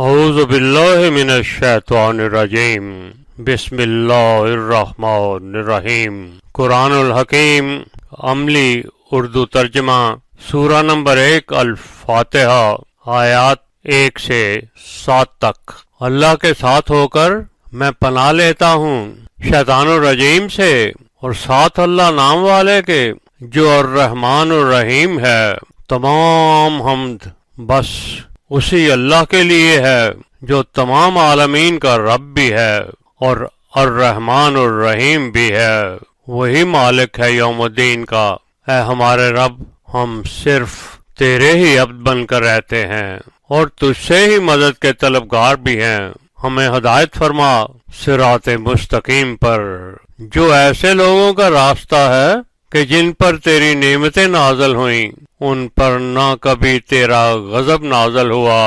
اعوذ باللہ من الشیطان الرجیم بسم اللہ الرحمن الرحیم۔ قرآن الحکیم عملی اردو ترجمہ سورہ نمبر 1 الفاتحہ آیات 1 سے 7 تک۔ اللہ کے ساتھ ہو کر میں پناہ لیتا ہوں شیطان الرجیم سے، اور ساتھ اللہ نام والے کے جو الرحمن الرحیم ہے۔ تمام حمد بس اسی اللہ کے لیے ہے جو تمام عالمین کا رب بھی ہے اور الرحمن الرحیم بھی ہے۔ وہی مالک ہے یوم الدین کا۔ اے ہمارے رب، ہم صرف تیرے ہی عبد بن کر رہتے ہیں اور تجھ سے ہی مدد کے طلبگار بھی ہیں۔ ہمیں ہدایت فرما صراط مستقیم پر، جو ایسے لوگوں کا راستہ ہے کہ جن پر تیری نعمتیں نازل ہوئیں، ان پر نہ کبھی تیرا غضب نازل ہوا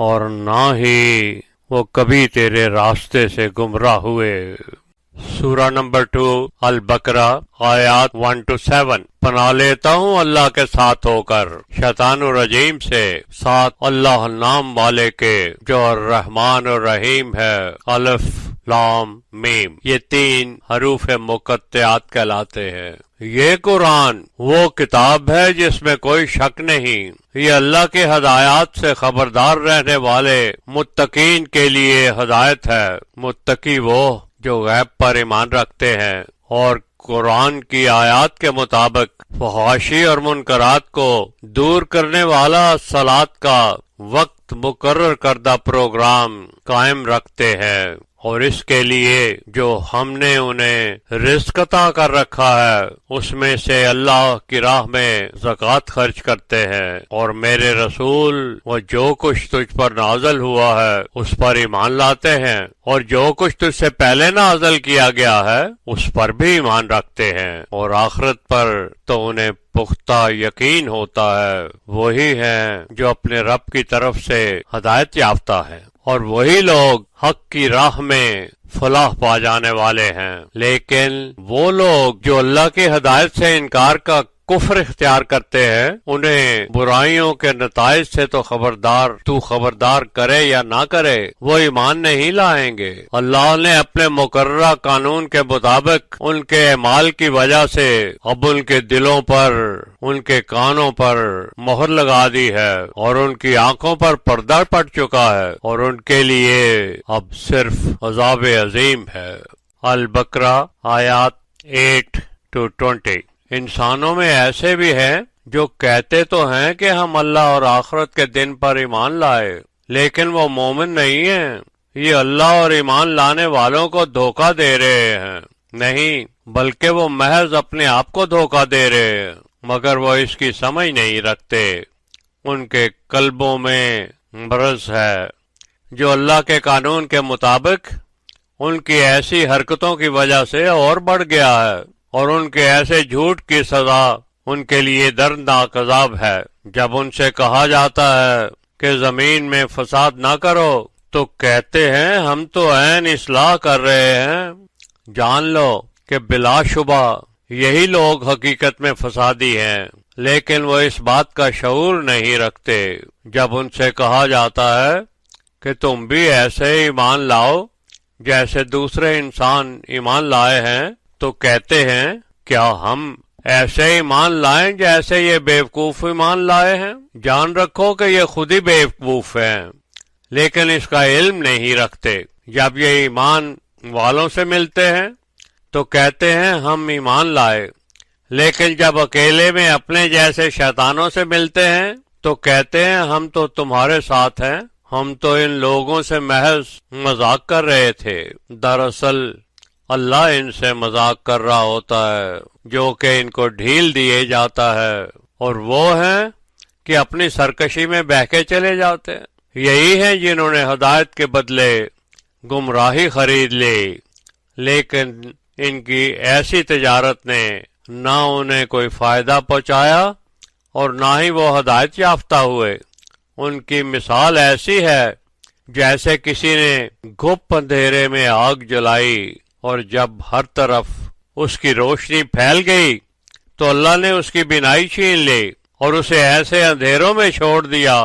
اور نہ ہی وہ کبھی تیرے راستے سے گمراہ ہوئے۔ سورہ نمبر 2 البقرہ آیات 1 to 7۔ پناہ لیتا ہوں اللہ کے ساتھ ہو کر شیطان الرجیم سے، ساتھ اللہ نام والے کے جو الرحمن الرحیم ہے۔ الف لام میم، یہ 3 حروف مقطعات کہلاتے ہیں۔ یہ قرآن وہ کتاب ہے جس میں کوئی شک نہیں، یہ اللہ کے ہدایات سے خبردار رہنے والے متقین کے لیے ہدایت ہے۔ متقی وہ جو غیب پر ایمان رکھتے ہیں اور قرآن کی آیات کے مطابق فحاشی اور منکرات کو دور کرنے والا صلاۃ کا وقت مقرر کردہ پروگرام قائم رکھتے ہیں، اور اس کے لیے جو ہم نے انہیں رزق عطا کر رکھا ہے اس میں سے اللہ کی راہ میں زکوٰۃ خرچ کرتے ہیں، اور میرے رسول وہ جو کچھ تجھ پر نازل ہوا ہے اس پر ایمان لاتے ہیں، اور جو کچھ تجھ سے پہلے نازل کیا گیا ہے اس پر بھی ایمان رکھتے ہیں، اور آخرت پر تو انہیں پختہ یقین ہوتا ہے۔ وہی ہیں جو اپنے رب کی طرف سے ہدایت یافتہ ہیں، اور وہی لوگ حق کی راہ میں فلاح پا جانے والے ہیں۔ لیکن وہ لوگ جو اللہ کی ہدایت سے انکار کا کفر اختیار کرتے ہیں، انہیں برائیوں کے نتائج سے تو خبردار کرے یا نہ کرے، وہ ایمان نہیں لائیں گے۔ اللہ نے اپنے مقررہ قانون کے مطابق ان کے اعمال کی وجہ سے اب ان کے دلوں پر، ان کے کانوں پر مہر لگا دی ہے، اور ان کی آنکھوں پر پردہ پڑ چکا ہے، اور ان کے لیے اب صرف عذاب عظیم ہے۔ البقرہ آیات 8 to 20۔ انسانوں میں ایسے بھی ہیں جو کہتے تو ہیں کہ ہم اللہ اور آخرت کے دن پر ایمان لائے، لیکن وہ مومن نہیں ہیں۔ یہ اللہ اور ایمان لانے والوں کو دھوکہ دے رہے ہیں، نہیں بلکہ وہ محض اپنے آپ کو دھوکہ دے رہے ہیں، مگر وہ اس کی سمجھ نہیں رکھتے۔ ان کے قلبوں میں مرض ہے جو اللہ کے قانون کے مطابق ان کی ایسی حرکتوں کی وجہ سے اور بڑھ گیا ہے، اور ان کے ایسے جھوٹ کی سزا ان کے لیے دردناک عذاب ہے۔ جب ان سے کہا جاتا ہے کہ زمین میں فساد نہ کرو تو کہتے ہیں ہم تو عین اصلاح کر رہے ہیں۔ جان لو کہ بلا شبہ یہی لوگ حقیقت میں فسادی ہیں، لیکن وہ اس بات کا شعور نہیں رکھتے۔ جب ان سے کہا جاتا ہے کہ تم بھی ایسے ایمان لاؤ جیسے دوسرے انسان ایمان لائے ہیں، تو کہتے ہیں کیا ہم ایسے ایمان لائیں جیسے یہ بیوقوف ایمان لائے ہیں؟ جان رکھو کہ یہ خود ہی بیوقوف ہیں، لیکن اس کا علم نہیں رکھتے۔ جب یہ ایمان والوں سے ملتے ہیں تو کہتے ہیں ہم ایمان لائے، لیکن جب اکیلے میں اپنے جیسے شیطانوں سے ملتے ہیں تو کہتے ہیں ہم تو تمہارے ساتھ ہیں، ہم تو ان لوگوں سے محض مذاق کر رہے تھے۔ دراصل اللہ ان سے مذاق کر رہا ہوتا ہے جو کہ ان کو ڈھیل دیے جاتا ہے، اور وہ ہیں کہ اپنی سرکشی میں بہکے چلے جاتے ہیں۔ یہی ہیں جنہوں نے ہدایت کے بدلے گمراہی خرید لی، لیکن ان کی ایسی تجارت نے نہ انہیں کوئی فائدہ پہنچایا اور نہ ہی وہ ہدایت یافتہ ہوئے۔ ان کی مثال ایسی ہے جیسے کسی نے گھپ اندھیرے میں آگ جلائی، اور جب ہر طرف اس کی روشنی پھیل گئی تو اللہ نے اس کی بینائی چھین لی اور اسے ایسے اندھیروں میں چھوڑ دیا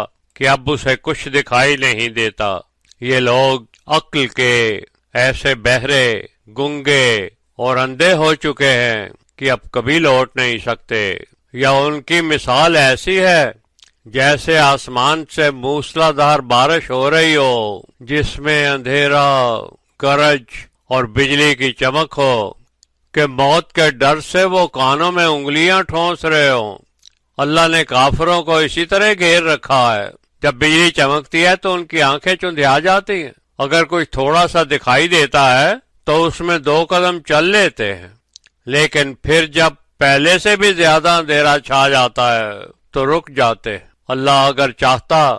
کہ اب اسے کچھ دکھائی نہیں دیتا۔ یہ لوگ عقل کے ایسے بہرے، گنگے اور اندھے ہو چکے ہیں کہ اب کبھی لوٹ نہیں سکتے۔ یا ان کی مثال ایسی ہے جیسے آسمان سے موسلا دھار بارش ہو رہی ہو، جس میں اندھیرا، گرج اور بجلی کی چمک ہو کہ موت کے ڈر سے وہ کانوں میں انگلیاں ٹھونس رہے ہوں۔ اللہ نے کافروں کو اسی طرح گھیر رکھا ہے۔ جب بجلی چمکتی ہے تو ان کی آنکھیں چندھیا جاتی ہیں۔ اگر کچھ تھوڑا سا دکھائی دیتا ہے تو اس میں 2 قدم چل لیتے ہیں، لیکن پھر جب پہلے سے بھی زیادہ اندھیرا چھا جاتا ہے تو رک جاتے۔ اللہ اگر چاہتا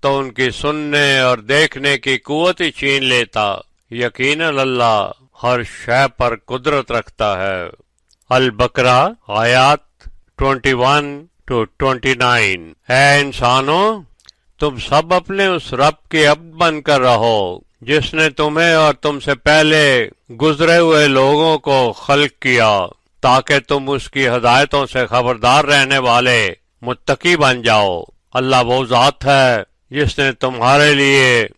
تو ان کی سننے اور دیکھنے کی قوت ہی چھین لیتا۔ یقیناً اللہ ہر شے پر قدرت رکھتا ہے۔ البقرہ آیات 21-29۔ اے انسانوں، تم سب اپنے اس رب کے عبد بن کر رہو جس نے تمہیں اور تم سے پہلے گزرے ہوئے لوگوں کو خلق کیا تاکہ تم اس کی ہدایتوں سے خبردار رہنے والے متقی بن جاؤ۔ اللہ وہ ذات ہے جس نے تمہارے لیے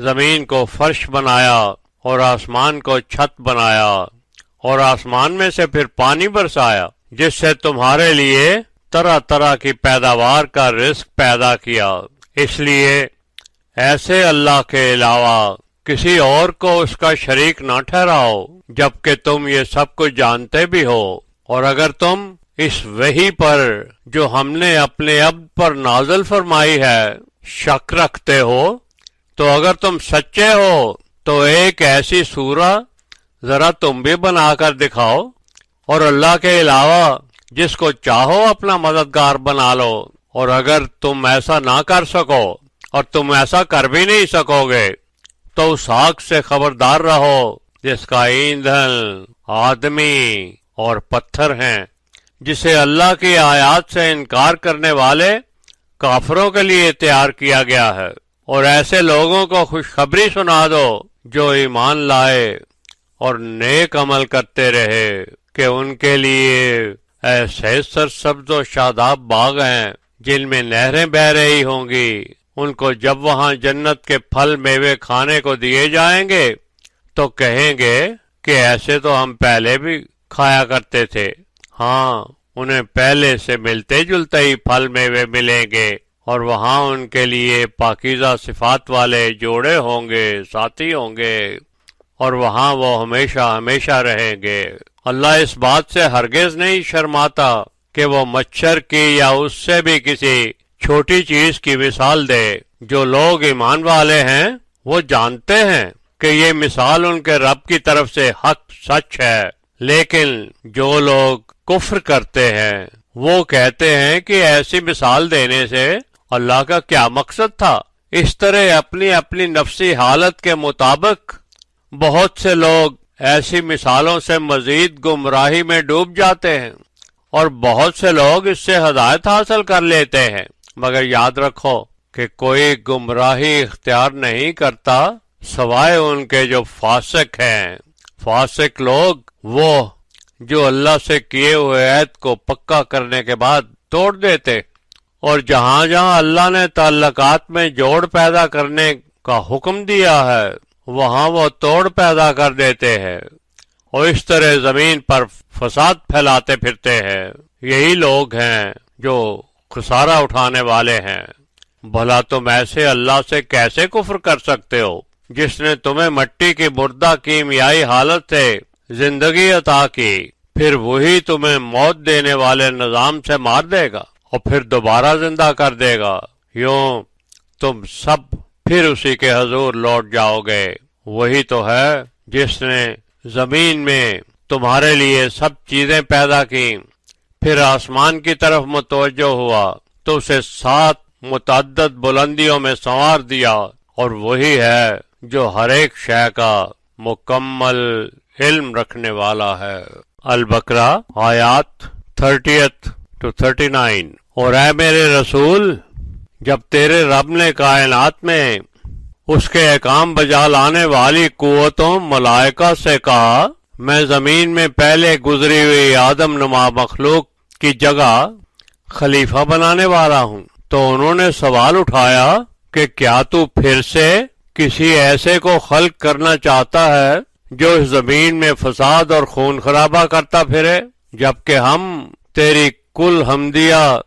زمین کو فرش بنایا اور آسمان کو چھت بنایا اور آسمان میں سے پھر پانی برسایا، جس سے تمہارے لیے طرح طرح کی پیداوار کا رزق پیدا کیا۔ اس لیے ایسے اللہ کے علاوہ کسی اور کو اس کا شریک نہ ٹھہراؤ، جبکہ تم یہ سب کچھ جانتے بھی ہو۔ اور اگر تم اس وحی پر جو ہم نے اپنے عبد پر نازل فرمائی ہے شک رکھتے ہو، تو اگر تم سچے ہو تو ایک ایسی سورہ ذرا تم بھی بنا کر دکھاؤ، اور اللہ کے علاوہ جس کو چاہو اپنا مددگار بنا لو۔ اور اگر تم ایسا نہ کر سکو، اور تم ایسا کر بھی نہیں سکو گے، تو اس آگ سے خبردار رہو جس کا ایندھن آدمی اور پتھر ہیں، جسے اللہ کی آیات سے انکار کرنے والے کافروں کے لیے تیار کیا گیا ہے۔ اور ایسے لوگوں کو خوشخبری سنا دو جو ایمان لائے اور نیک عمل کرتے رہے کہ ان کے لیے ایسے سرسبز و شاداب باغ ہیں جن میں نہریں بہہ رہی ہوں گی۔ ان کو جب وہاں جنت کے پھل میوے کھانے کو دیے جائیں گے تو کہیں گے کہ ایسے تو ہم پہلے بھی کھایا کرتے تھے۔ ہاں، انہیں پہلے سے ملتے جلتے ہی پھل میوے ملیں گے، اور وہاں ان کے لیے پاکیزہ صفات والے جوڑے ہوں گے، ساتھی ہوں گے، اور وہاں وہ ہمیشہ ہمیشہ رہیں گے۔ اللہ اس بات سے ہرگز نہیں شرماتا کہ وہ مچھر کی یا اس سے بھی کسی چھوٹی چیز کی مثال دے۔ جو لوگ ایمان والے ہیں وہ جانتے ہیں کہ یہ مثال ان کے رب کی طرف سے حق سچ ہے، لیکن جو لوگ کفر کرتے ہیں وہ کہتے ہیں کہ ایسی مثال دینے سے اللہ کا کیا مقصد تھا۔ اس طرح اپنی اپنی نفسی حالت کے مطابق بہت سے لوگ ایسی مثالوں سے مزید گمراہی میں ڈوب جاتے ہیں، اور بہت سے لوگ اس سے ہدایت حاصل کر لیتے ہیں، مگر یاد رکھو کہ کوئی گمراہی اختیار نہیں کرتا سوائے ان کے جو فاسق ہیں۔ فاسق لوگ وہ جو اللہ سے کیے ہوئے عہد کو پکا کرنے کے بعد توڑ دیتے، اور جہاں جہاں اللہ نے تعلقات میں جوڑ پیدا کرنے کا حکم دیا ہے وہاں وہ توڑ پیدا کر دیتے ہیں، اور اس طرح زمین پر فساد پھیلاتے پھرتے ہیں۔ یہی لوگ ہیں جو خسارہ اٹھانے والے ہیں۔ بھلا تم ایسے اللہ سے کیسے کفر کر سکتے ہو جس نے تمہیں مٹی کی مردہ کیمیائی حالت سے زندگی عطا کی، پھر وہی تمہیں موت دینے والے نظام سے مار دے گا اور پھر دوبارہ زندہ کر دے گا۔ یوں تم سب پھر اسی کے حضور لوٹ جاؤ گے۔ وہی تو ہے جس نے زمین میں تمہارے لیے سب چیزیں پیدا کی، پھر آسمان کی طرف متوجہ ہوا تو اسے 7 متعدد بلندیوں میں سنوار دیا، اور وہی ہے جو ہر ایک شے کا مکمل علم رکھنے والا ہے۔ البقرہ آیات 30-39۔ اور اے میرے رسول، جب تیرے رب نے کائنات میں اس کے احکام بجا لانے والی قوتوں ملائکہ سے کہا، میں زمین میں پہلے گزری ہوئی آدم نما مخلوق کی جگہ خلیفہ بنانے والا ہوں، تو انہوں نے سوال اٹھایا کہ کیا تو پھر سے کسی ایسے کو خلق کرنا چاہتا ہے جو اس زمین میں فساد اور خون خرابہ کرتا پھرے، جبکہ ہم تیری کل حمدیہ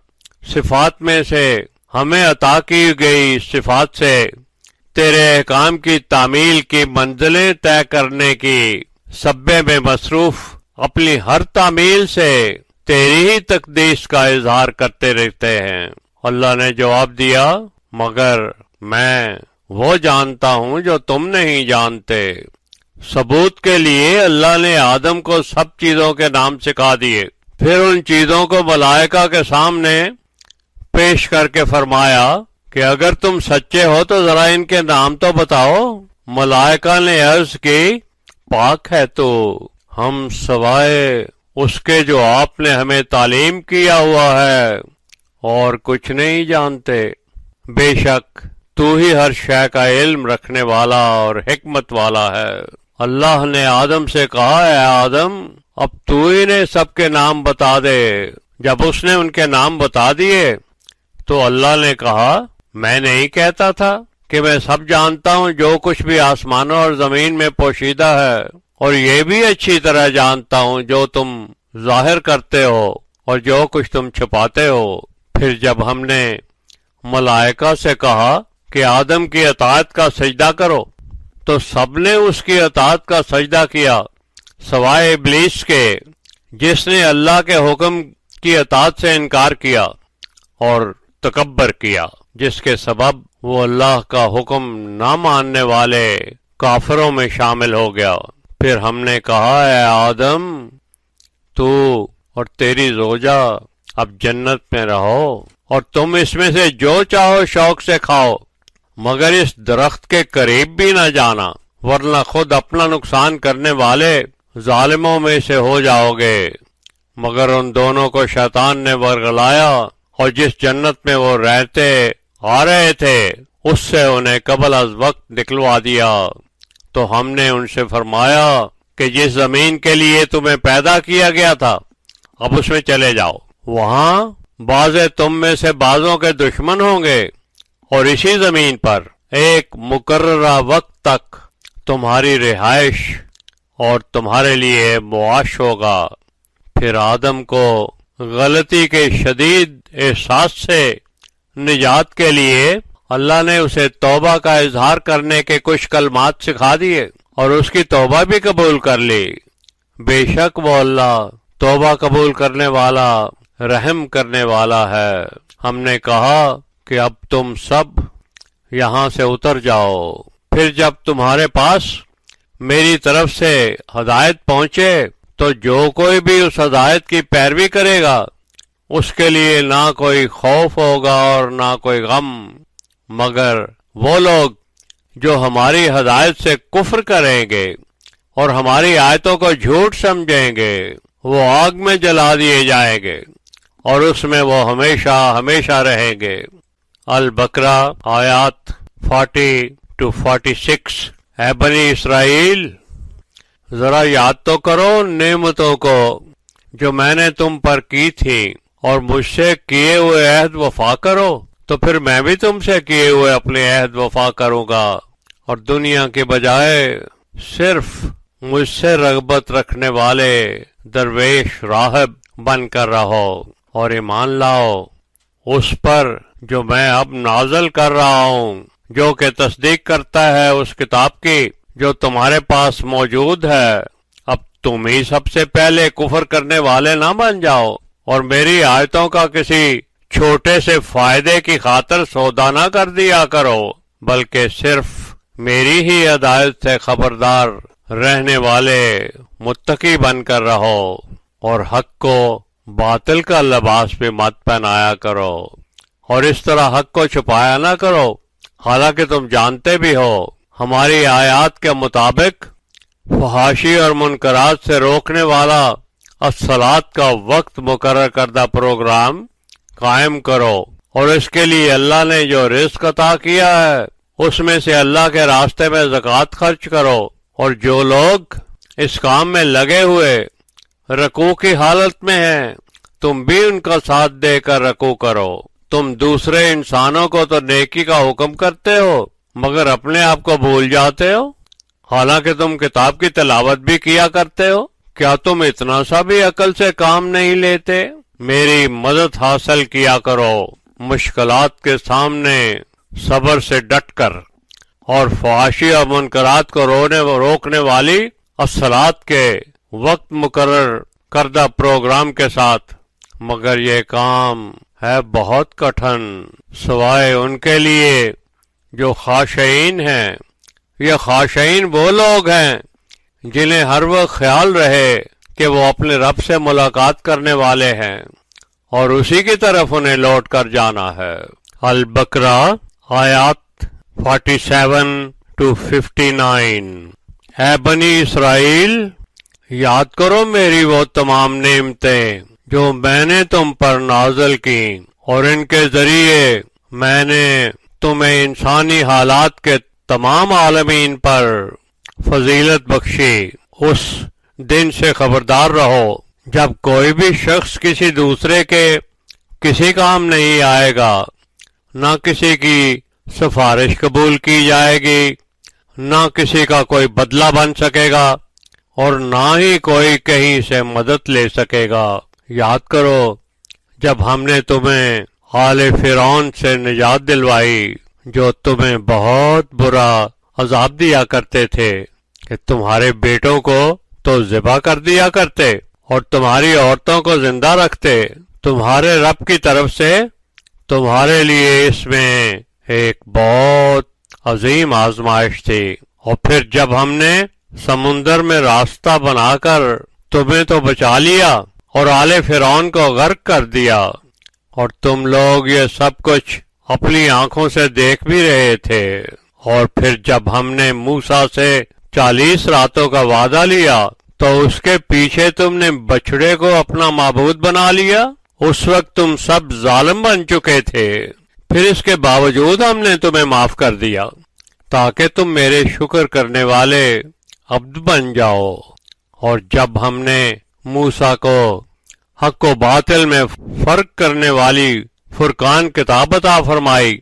صفات میں سے ہمیں عطا کی گئی صفات سے تیرے احکام کی تعمیل کی منزلیں طے کرنے کی سبے میں مصروف اپنی ہر تعمیل سے تیری ہی تقدیس کا اظہار کرتے رہتے ہیں۔ اللہ نے جواب دیا، مگر میں وہ جانتا ہوں جو تم نہیں جانتے۔ ثبوت کے لیے اللہ نے آدم کو سب چیزوں کے نام سکھا دیے، پھر ان چیزوں کو ملائکہ کے سامنے پیش کر کے فرمایا کہ اگر تم سچے ہو تو ذرا ان کے نام تو بتاؤ۔ ملائکہ نے عرض کی، پاک ہے تو ہم سوائے اس کے جو آپ نے ہمیں تعلیم کیا ہوا ہے اور کچھ نہیں جانتے۔ بے شک تو ہی ہر شے کا علم رکھنے والا اور حکمت والا ہے۔ اللہ نے آدم سے کہا، اے آدم اب تو انہیں سب کے نام بتا دے۔ جب اس نے ان کے نام بتا دیے تو اللہ نے کہا، میں نہیں کہتا تھا کہ میں سب جانتا ہوں جو کچھ بھی آسمانوں اور زمین میں پوشیدہ ہے، اور یہ بھی اچھی طرح جانتا ہوں جو تم ظاہر کرتے ہو اور جو کچھ تم چھپاتے ہو۔ پھر جب ہم نے ملائکہ سے کہا کہ آدم کی اطاعت کا سجدہ کرو تو سب نے اس کی اطاعت کا سجدہ کیا سوائے ابلیس کے، جس نے اللہ کے حکم کی اطاعت سے انکار کیا اور تکبر کیا، جس کے سبب وہ اللہ کا حکم نہ ماننے والے کافروں میں شامل ہو گیا۔ پھر ہم نے کہا، اے آدم تو اور تیری زوجہ اب جنت میں رہو اور تم اس میں سے جو چاہو شوق سے کھاؤ، مگر اس درخت کے قریب بھی نہ جانا، ورنہ خود اپنا نقصان کرنے والے ظالموں میں سے ہو جاؤ گے۔ مگر ان دونوں کو شیطان نے ورگلایا اور جس جنت میں وہ رہتے آ رہے تھے اس سے انہیں قبل از وقت نکلوا دیا۔ تو ہم نے ان سے فرمایا کہ جس زمین کے لیے تمہیں پیدا کیا گیا تھا اب اس میں چلے جاؤ، وہاں بعض تم میں سے بعضوں کے دشمن ہوں گے، اور اسی زمین پر ایک مقررہ وقت تک تمہاری رہائش اور تمہارے لیے معاش ہوگا۔ پھر آدم کو غلطی کے شدید احساس سے نجات کے لیے اللہ نے اسے توبہ کا اظہار کرنے کے کچھ کلمات سکھا دیے اور اس کی توبہ بھی قبول کر لی۔ بے شک وہ اللہ توبہ قبول کرنے والا رحم کرنے والا ہے۔ ہم نے کہا کہ اب تم سب یہاں سے اتر جاؤ، پھر جب تمہارے پاس میری طرف سے ہدایت پہنچے تو جو کوئی بھی اس ہدایت کی پیروی کرے گا اس کے لیے نہ کوئی خوف ہوگا اور نہ کوئی غم، مگر وہ لوگ جو ہماری ہدایت سے کفر کریں گے اور ہماری آیتوں کو جھوٹ سمجھیں گے وہ آگ میں جلا دیے جائیں گے اور اس میں وہ ہمیشہ ہمیشہ رہیں گے۔ البقرہ آیات 40-46۔ اے بنی اسرائیل، ذرا یاد تو کرو نعمتوں کو جو میں نے تم پر کی تھی، اور مجھ سے کیے ہوئے عہد وفا کرو تو پھر میں بھی تم سے کیے ہوئے اپنے عہد وفا کروں گا، اور دنیا کے بجائے صرف مجھ سے رغبت رکھنے والے درویش راہب بن کر رہو، اور ایمان لاؤ اس پر جو میں اب نازل کر رہا ہوں، جو کہ تصدیق کرتا ہے اس کتاب کی جو تمہارے پاس موجود ہے۔ اب تم ہی سب سے پہلے کفر کرنے والے نہ بن جاؤ اور میری آیتوں کا کسی چھوٹے سے فائدے کی خاطر سودا نہ کر دیا کرو، بلکہ صرف میری ہی ہدایت سے خبردار رہنے والے متقی بن کر رہو، اور حق کو باطل کا لباس بھی مت پہنایا کرو، اور اس طرح حق کو چھپایا نہ کرو، حالانکہ تم جانتے بھی ہو ہماری آیات کے مطابق فحاشی اور منکرات سے روکنے والا الصلاۃ کا وقت مقرر کردہ پروگرام قائم کرو، اور اس کے لیے اللہ نے جو رزق عطا کیا ہے اس میں سے اللہ کے راستے میں زکوٰۃ خرچ کرو، اور جو لوگ اس کام میں لگے ہوئے رکوع کی حالت میں ہیں تم بھی ان کا ساتھ دے کر رکوع کرو، تم دوسرے انسانوں کو تو نیکی کا حکم کرتے ہو مگر اپنے آپ کو بھول جاتے ہو، حالانکہ تم کتاب کی تلاوت بھی کیا کرتے ہو۔ کیا تم اتنا سا بھی عقل سے کام نہیں لیتے؟ میری مدد حاصل کیا کرو مشکلات کے سامنے صبر سے ڈٹ کر، اور فحاشی اور منکرات کو روکنے والی الصلاۃ کے وقت مقرر کردہ پروگرام کے ساتھ، مگر یہ کام ہے بہت کٹھن سوائے ان کے لیے جو خاشعین ہیں۔ یہ خاشعین وہ لوگ ہیں جنہیں ہر وقت خیال رہے کہ وہ اپنے رب سے ملاقات کرنے والے ہیں اور اسی کی طرف انہیں لوٹ کر جانا ہے۔ البقرہ آیات 47 to 59۔ اے بنی اسرائیل، یاد کرو میری وہ تمام نعمتیں جو میں نے تم پر نازل کی، اور ان کے ذریعے میں نے تمہیں انسانی حالات کے تمام عالمین پر فضیلت بخشی۔ اس دن سے خبردار رہو جب کوئی بھی شخص کسی دوسرے کے کسی کام نہیں آئے گا، نہ کسی کی سفارش قبول کی جائے گی، نہ کسی کا کوئی بدلہ بن سکے گا، اور نہ ہی کوئی کہیں سے مدد لے سکے گا۔ یاد کرو جب ہم نے تمہیں آل فرعون سے نجات دلوائی جو تمہیں بہت برا عذاب دیا کرتے تھے کہ تمہارے بیٹوں کو تو ذبح کر دیا کرتے اور تمہاری عورتوں کو زندہ رکھتے۔ تمہارے رب کی طرف سے تمہارے لیے اس میں ایک بہت عظیم آزمائش تھی۔ اور پھر جب ہم نے سمندر میں راستہ بنا کر تمہیں تو بچا لیا اور آل فرعون کو غرق کر دیا، اور تم لوگ یہ سب کچھ اپنی آنکھوں سے دیکھ بھی رہے تھے۔ اور پھر جب ہم نے موسیٰ سے 40 راتوں کا وعدہ لیا تو اس کے پیچھے تم نے بچڑے کو اپنا معبود بنا لیا۔ اس وقت تم سب ظالم بن چکے تھے، پھر اس کے باوجود ہم نے تمہیں معاف کر دیا تاکہ تم میرے شکر کرنے والے عبد بن جاؤ۔ اور جب ہم نے موسیٰ کو حق و باطل میں فرق کرنے والی فرقان کتاب عطا فرمائی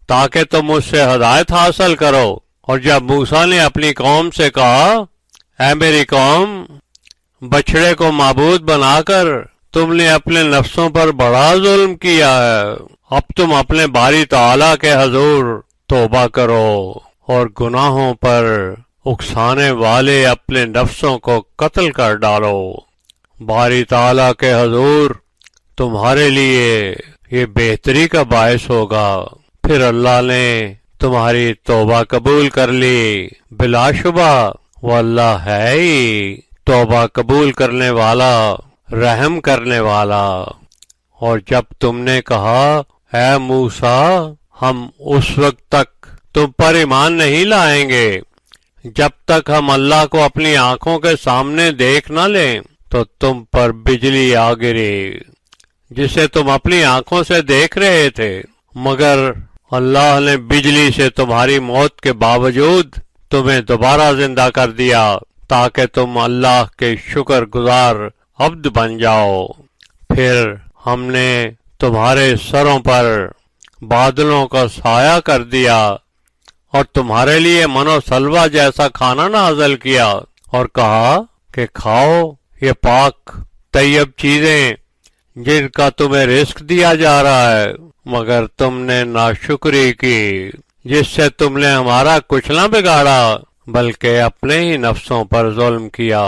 تاکہ تم اس سے ہدایت حاصل کرو، اور جب موسیٰ نے اپنی قوم سے کہا اے میری قوم، بچڑے کو معبود بنا کر تم نے اپنے نفسوں پر بڑا ظلم کیا ہے، اب تم اپنے باری تعالیٰ کے حضور توبہ کرو اور گناہوں پر اکسانے والے اپنے نفسوں کو قتل کر ڈالو۔ باری تعالیٰ کے حضور تمہارے لیے یہ بہتری کا باعث ہوگا۔ پھر اللہ نے تمہاری توبہ قبول کر لی، بلا شبہ وہ اللہ ہے ہی توبہ قبول کرنے والا، رحم کرنے والا۔ اور جب تم نے کہا اے موسیٰ، ہم اس وقت تک تم پر ایمان نہیں لائیں گے جب تک ہم اللہ کو اپنی آنکھوں کے سامنے دیکھ نہ لیں، تو تم پر بجلی آ گری جسے تم اپنی آنکھوں سے دیکھ رہے تھے، مگر اللہ نے بجلی سے تمہاری موت کے باوجود تمہیں دوبارہ زندہ کر دیا تاکہ تم اللہ کے شکر گزار عبد بن جاؤ۔ پھر ہم نے تمہارے سروں پر بادلوں کا سایہ کر دیا اور تمہارے لیے من و سلوہ جیسا کھانا نازل کیا، اور کہا کہ کھاؤ یہ پاک طیب چیزیں جن کا تمہیں رزق دیا جا رہا ہے، مگر تم نے ناشکری کی جس سے تم نے ہمارا کچھ نہ بگاڑا بلکہ اپنے ہی نفسوں پر ظلم کیا۔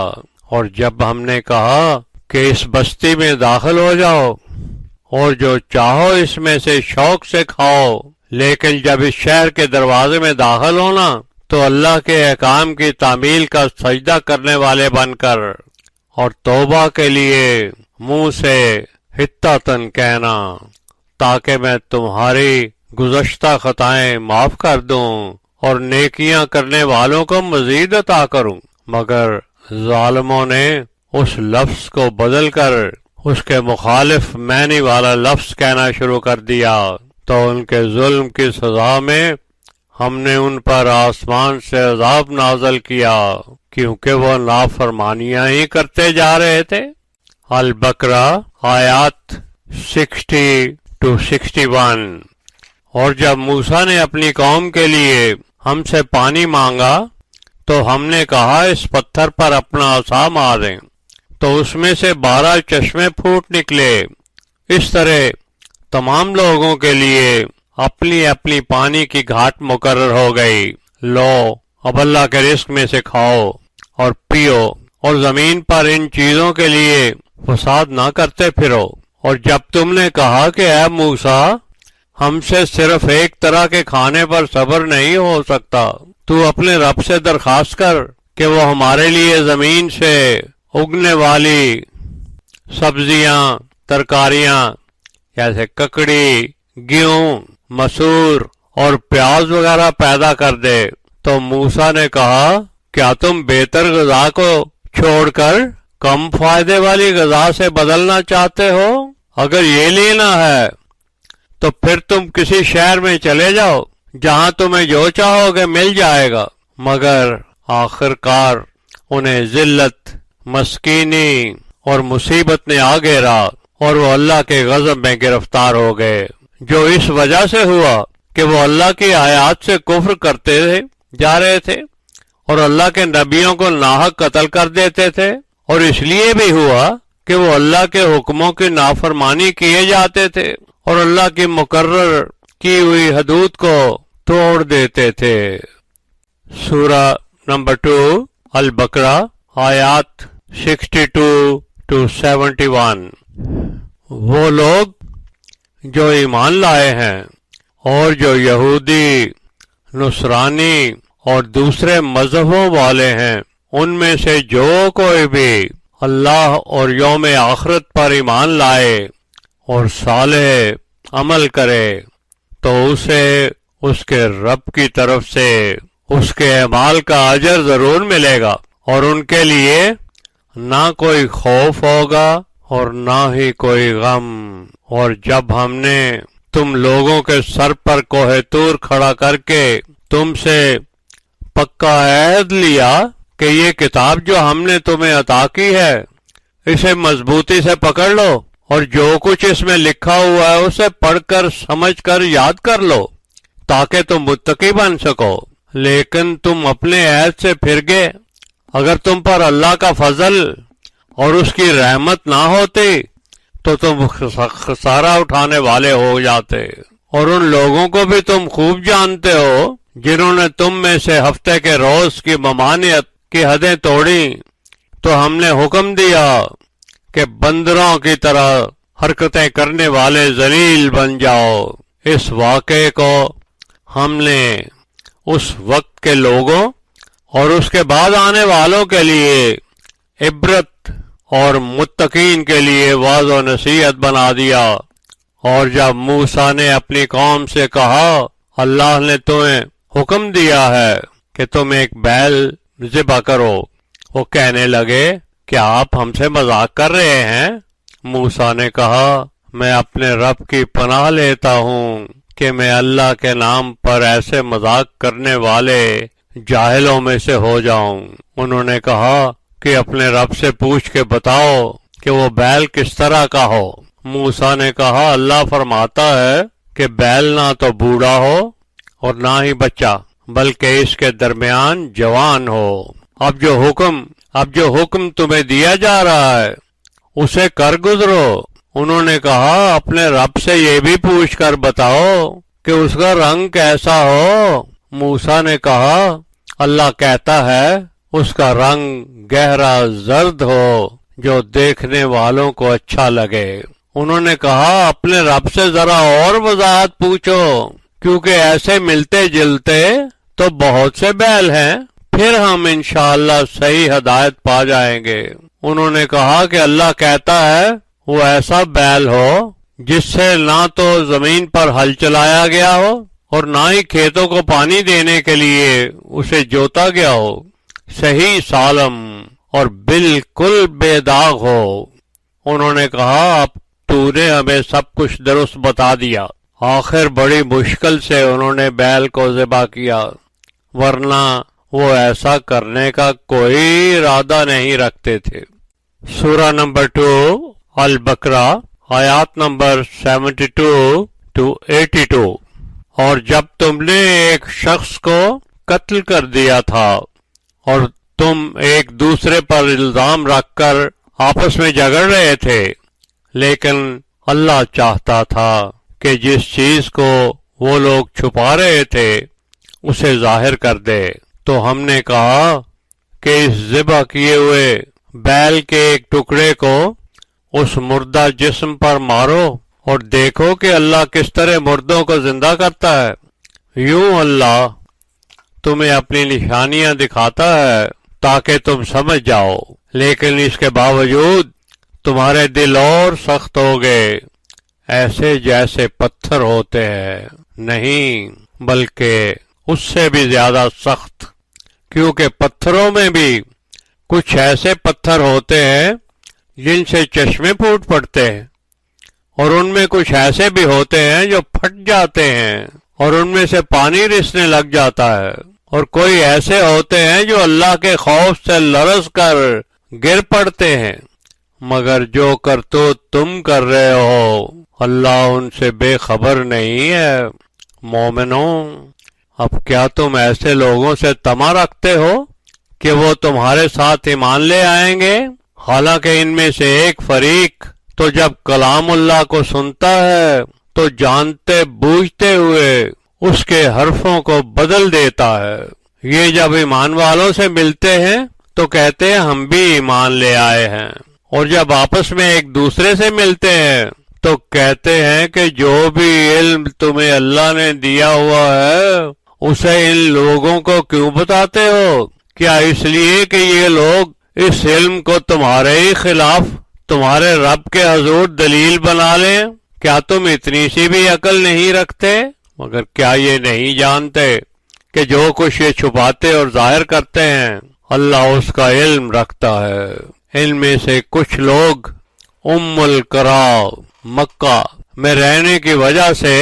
اور جب ہم نے کہا کہ اس بستی میں داخل ہو جاؤ اور جو چاہو اس میں سے شوق سے کھاؤ، لیکن جب اس شہر کے دروازے میں داخل ہونا تو اللہ کے احکام کی تعمیل کا سجدہ کرنے والے بن کر اور توبہ کے لیے منہ سے حتّاتن کہنا تاکہ میں تمہاری گزشتہ خطائیں معاف کر دوں اور نیکیاں کرنے والوں کو مزید عطا کروں۔ مگر ظالموں نے اس لفظ کو بدل کر اس کے مخالف معنی والا لفظ کہنا شروع کر دیا، تو ان کے ظلم کی سزا میں ہم نے ان پر آسمان سے عذاب نازل کیا کیونکہ وہ نافرمانیاں ہی کرتے جا رہے تھے۔ البقرہ آیات 60 to 61. اور جب موسیٰ نے اپنی قوم کے لیے ہم سے پانی مانگا تو ہم نے کہا اس پتھر پر اپنا عصا ماریں، تو اس میں سے 12 چشمے پھوٹ نکلے۔ اس طرح تمام لوگوں کے لیے اپنی اپنی پانی کی گھاٹ مقرر ہو گئی۔ لو اب اللہ کے رزق میں سے کھاؤ اور پیو، اور زمین پر ان چیزوں کے لیے فساد نہ کرتے پھرو۔ اور جب تم نے کہا کہ اے موسیٰ ہم سے صرف ایک طرح کے کھانے پر صبر نہیں ہو سکتا، تو اپنے رب سے درخواست کر کہ وہ ہمارے لیے زمین سے اگنے والی سبزیاں، ترکاریاں جیسے ککڑی، گیہوں، مسور اور پیاز وغیرہ پیدا کر دے۔ تو موسیٰ نے کہا کیا تم بہتر غذا کو چھوڑ کر کم فائدے والی غذا سے بدلنا چاہتے ہو؟ اگر یہ لینا ہے تو پھر تم کسی شہر میں چلے جاؤ جہاں تمہیں جو چاہو گے مل جائے گا۔ مگر آخر کار انہیں ذلت، مسکینی اور مصیبت نے آ گھیرا اور وہ اللہ کے غضب میں گرفتار ہو گئے، جو اس وجہ سے ہوا کہ وہ اللہ کی آیات سے کفر کرتے جا رہے تھے اور اللہ کے نبیوں کو ناحق قتل کر دیتے تھے، اور اس لیے بھی ہوا کہ وہ اللہ کے حکموں کی نافرمانی کیے جاتے تھے اور اللہ کی مقرر کی ہوئی حدود کو توڑ دیتے تھے۔ سورہ نمبر 2 البقرہ آیات 62 to 71۔ وہ لوگ جو ایمان لائے ہیں اور جو یہودی، نصرانی اور دوسرے مذہبوں والے ہیں، ان میں سے جو کوئی بھی اللہ اور یوم آخرت پر ایمان لائے اور صالح عمل کرے تو اسے اس کے رب کی طرف سے اس کے اعمال کا اجر ضرور ملے گا، اور ان کے لیے نہ کوئی خوف ہوگا اور نہ ہی کوئی غم۔ اور جب ہم نے تم لوگوں کے سر پر کوہ طور کھڑا کر کے تم سے پکا عہد لیا کہ یہ کتاب جو ہم نے تمہیں عطا کی ہے اسے مضبوطی سے پکڑ لو اور جو کچھ اس میں لکھا ہوا ہے اسے پڑھ کر سمجھ کر یاد کر لو تاکہ تم متقی بن سکو، لیکن تم اپنے عہد سے پھر گئے۔ اگر تم پر اللہ کا فضل اور اس کی رحمت نہ ہوتی تو تم خسارہ اٹھانے والے ہو جاتے، اور ان لوگوں کو بھی تم خوب جانتے ہو جنہوں نے تم میں سے ہفتے کے روز کی ممانعت کی حدیں توڑی، تو ہم نے حکم دیا کہ بندروں کی طرح حرکتیں کرنے والے ذلیل بن جاؤ۔ اس واقعے کو ہم نے اس وقت کے لوگوں اور اس کے بعد آنے والوں کے لیے عبرت اور متقین کے لیے واعظ و نصیحت بنا دیا۔ اور جب موسیٰ نے اپنی قوم سے کہا اللہ نے تمہیں حکم دیا ہے کہ تم ایک بیل ذبح کرو، وہ کہنے لگے کیا آپ ہم سے مذاق کر رہے ہیں؟ موسیٰ نے کہا میں اپنے رب کی پناہ لیتا ہوں کہ میں اللہ کے نام پر ایسے مذاق کرنے والے جاہلوں میں سے ہو جاؤں۔ انہوں نے کہا کہ اپنے رب سے پوچھ کے بتاؤ کہ وہ بیل کس طرح کا ہو۔ موسیٰ نے کہا اللہ فرماتا ہے کہ بیل نہ تو بوڑھا ہو اور نہ ہی بچہ، بلکہ اس کے درمیان جوان ہو۔ اب جو حکم تمہیں دیا جا رہا ہے اسے کر گزرو۔ انہوں نے کہا اپنے رب سے یہ بھی پوچھ کر بتاؤ کہ اس کا رنگ کیسا ہو۔ موسیٰ نے کہا اللہ کہتا ہے اس کا رنگ گہرا زرد ہو جو دیکھنے والوں کو اچھا لگے۔ انہوں نے کہا اپنے رب سے ذرا اور وضاحت پوچھو کیونکہ ایسے ملتے جلتے تو بہت سے بیل ہیں، پھر ہم انشاءاللہ صحیح ہدایت پا جائیں گے۔ انہوں نے کہا کہ اللہ کہتا ہے وہ ایسا بیل ہو جس سے نہ تو زمین پر ہل چلایا گیا ہو اور نہ ہی کھیتوں کو پانی دینے کے لیے اسے جوتا گیا ہو، صحیح سالم اور بالکل بے داغ ہو۔ انہوں نے کہا اب تو نے ہمیں سب کچھ درست بتا دیا۔ آخر بڑی مشکل سے انہوں نے بیل کو ذبح کیا، ورنہ وہ ایسا کرنے کا کوئی ارادہ نہیں رکھتے تھے۔ سورہ نمبر 2 البقرہ آیات نمبر 72 to 82۔ اور جب تم نے ایک شخص کو قتل کر دیا تھا اور تم ایک دوسرے پر الزام رکھ کر آپس میں جھگڑ رہے تھے، لیکن اللہ چاہتا تھا کہ جس چیز کو وہ لوگ چھپا رہے تھے اسے ظاہر کر دے، تو ہم نے کہا کہ اس ذبح کیے ہوئے بیل کے ایک ٹکڑے کو اس مردہ جسم پر مارو اور دیکھو کہ اللہ کس طرح مردوں کو زندہ کرتا ہے۔ یوں اللہ تمہیں اپنی نشانیاں دکھاتا ہے تاکہ تم سمجھ جاؤ، لیکن اس کے باوجود تمہارے دل اور سخت ہو گئے، ایسے جیسے پتھر ہوتے ہیں، نہیں بلکہ اس سے بھی زیادہ سخت، کیونکہ پتھروں میں بھی کچھ ایسے پتھر ہوتے ہیں جن سے چشمے پھوٹ پڑتے ہیں، اور ان میں کچھ ایسے بھی ہوتے ہیں جو پھٹ جاتے ہیں اور ان میں سے پانی رسنے لگ جاتا ہے، اور کوئی ایسے ہوتے ہیں جو اللہ کے خوف سے لرز کر گر پڑتے ہیں، مگر جو کرتوت تم کر رہے ہو اللہ ان سے بے خبر نہیں ہے۔ مومنوں، اب کیا تم ایسے لوگوں سے طمع رکھتے ہو کہ وہ تمہارے ساتھ ایمان لے آئیں گے، حالانکہ ان میں سے ایک فریق تو جب کلام اللہ کو سنتا ہے تو جانتے بوجھتے ہوئے اس کے حرفوں کو بدل دیتا ہے۔ یہ جب ایمان والوں سے ملتے ہیں تو کہتے ہیں ہم بھی ایمان لے آئے ہیں، اور جب آپس میں ایک دوسرے سے ملتے ہیں تو کہتے ہیں کہ جو بھی علم تمہیں اللہ نے دیا ہوا ہے اسے ان لوگوں کو کیوں بتاتے ہو؟ کیا اس لیے کہ یہ لوگ اس علم کو تمہارے ہی خلاف تمہارے رب کے حضور دلیل بنا لیں؟ کیا تم اتنی سی بھی عقل نہیں رکھتے؟ مگر کیا یہ نہیں جانتے کہ جو کچھ یہ چھپاتے اور ظاہر کرتے ہیں اللہ اس کا علم رکھتا ہے۔ ان میں سے کچھ لوگ ام القرا مکہ میں رہنے کی وجہ سے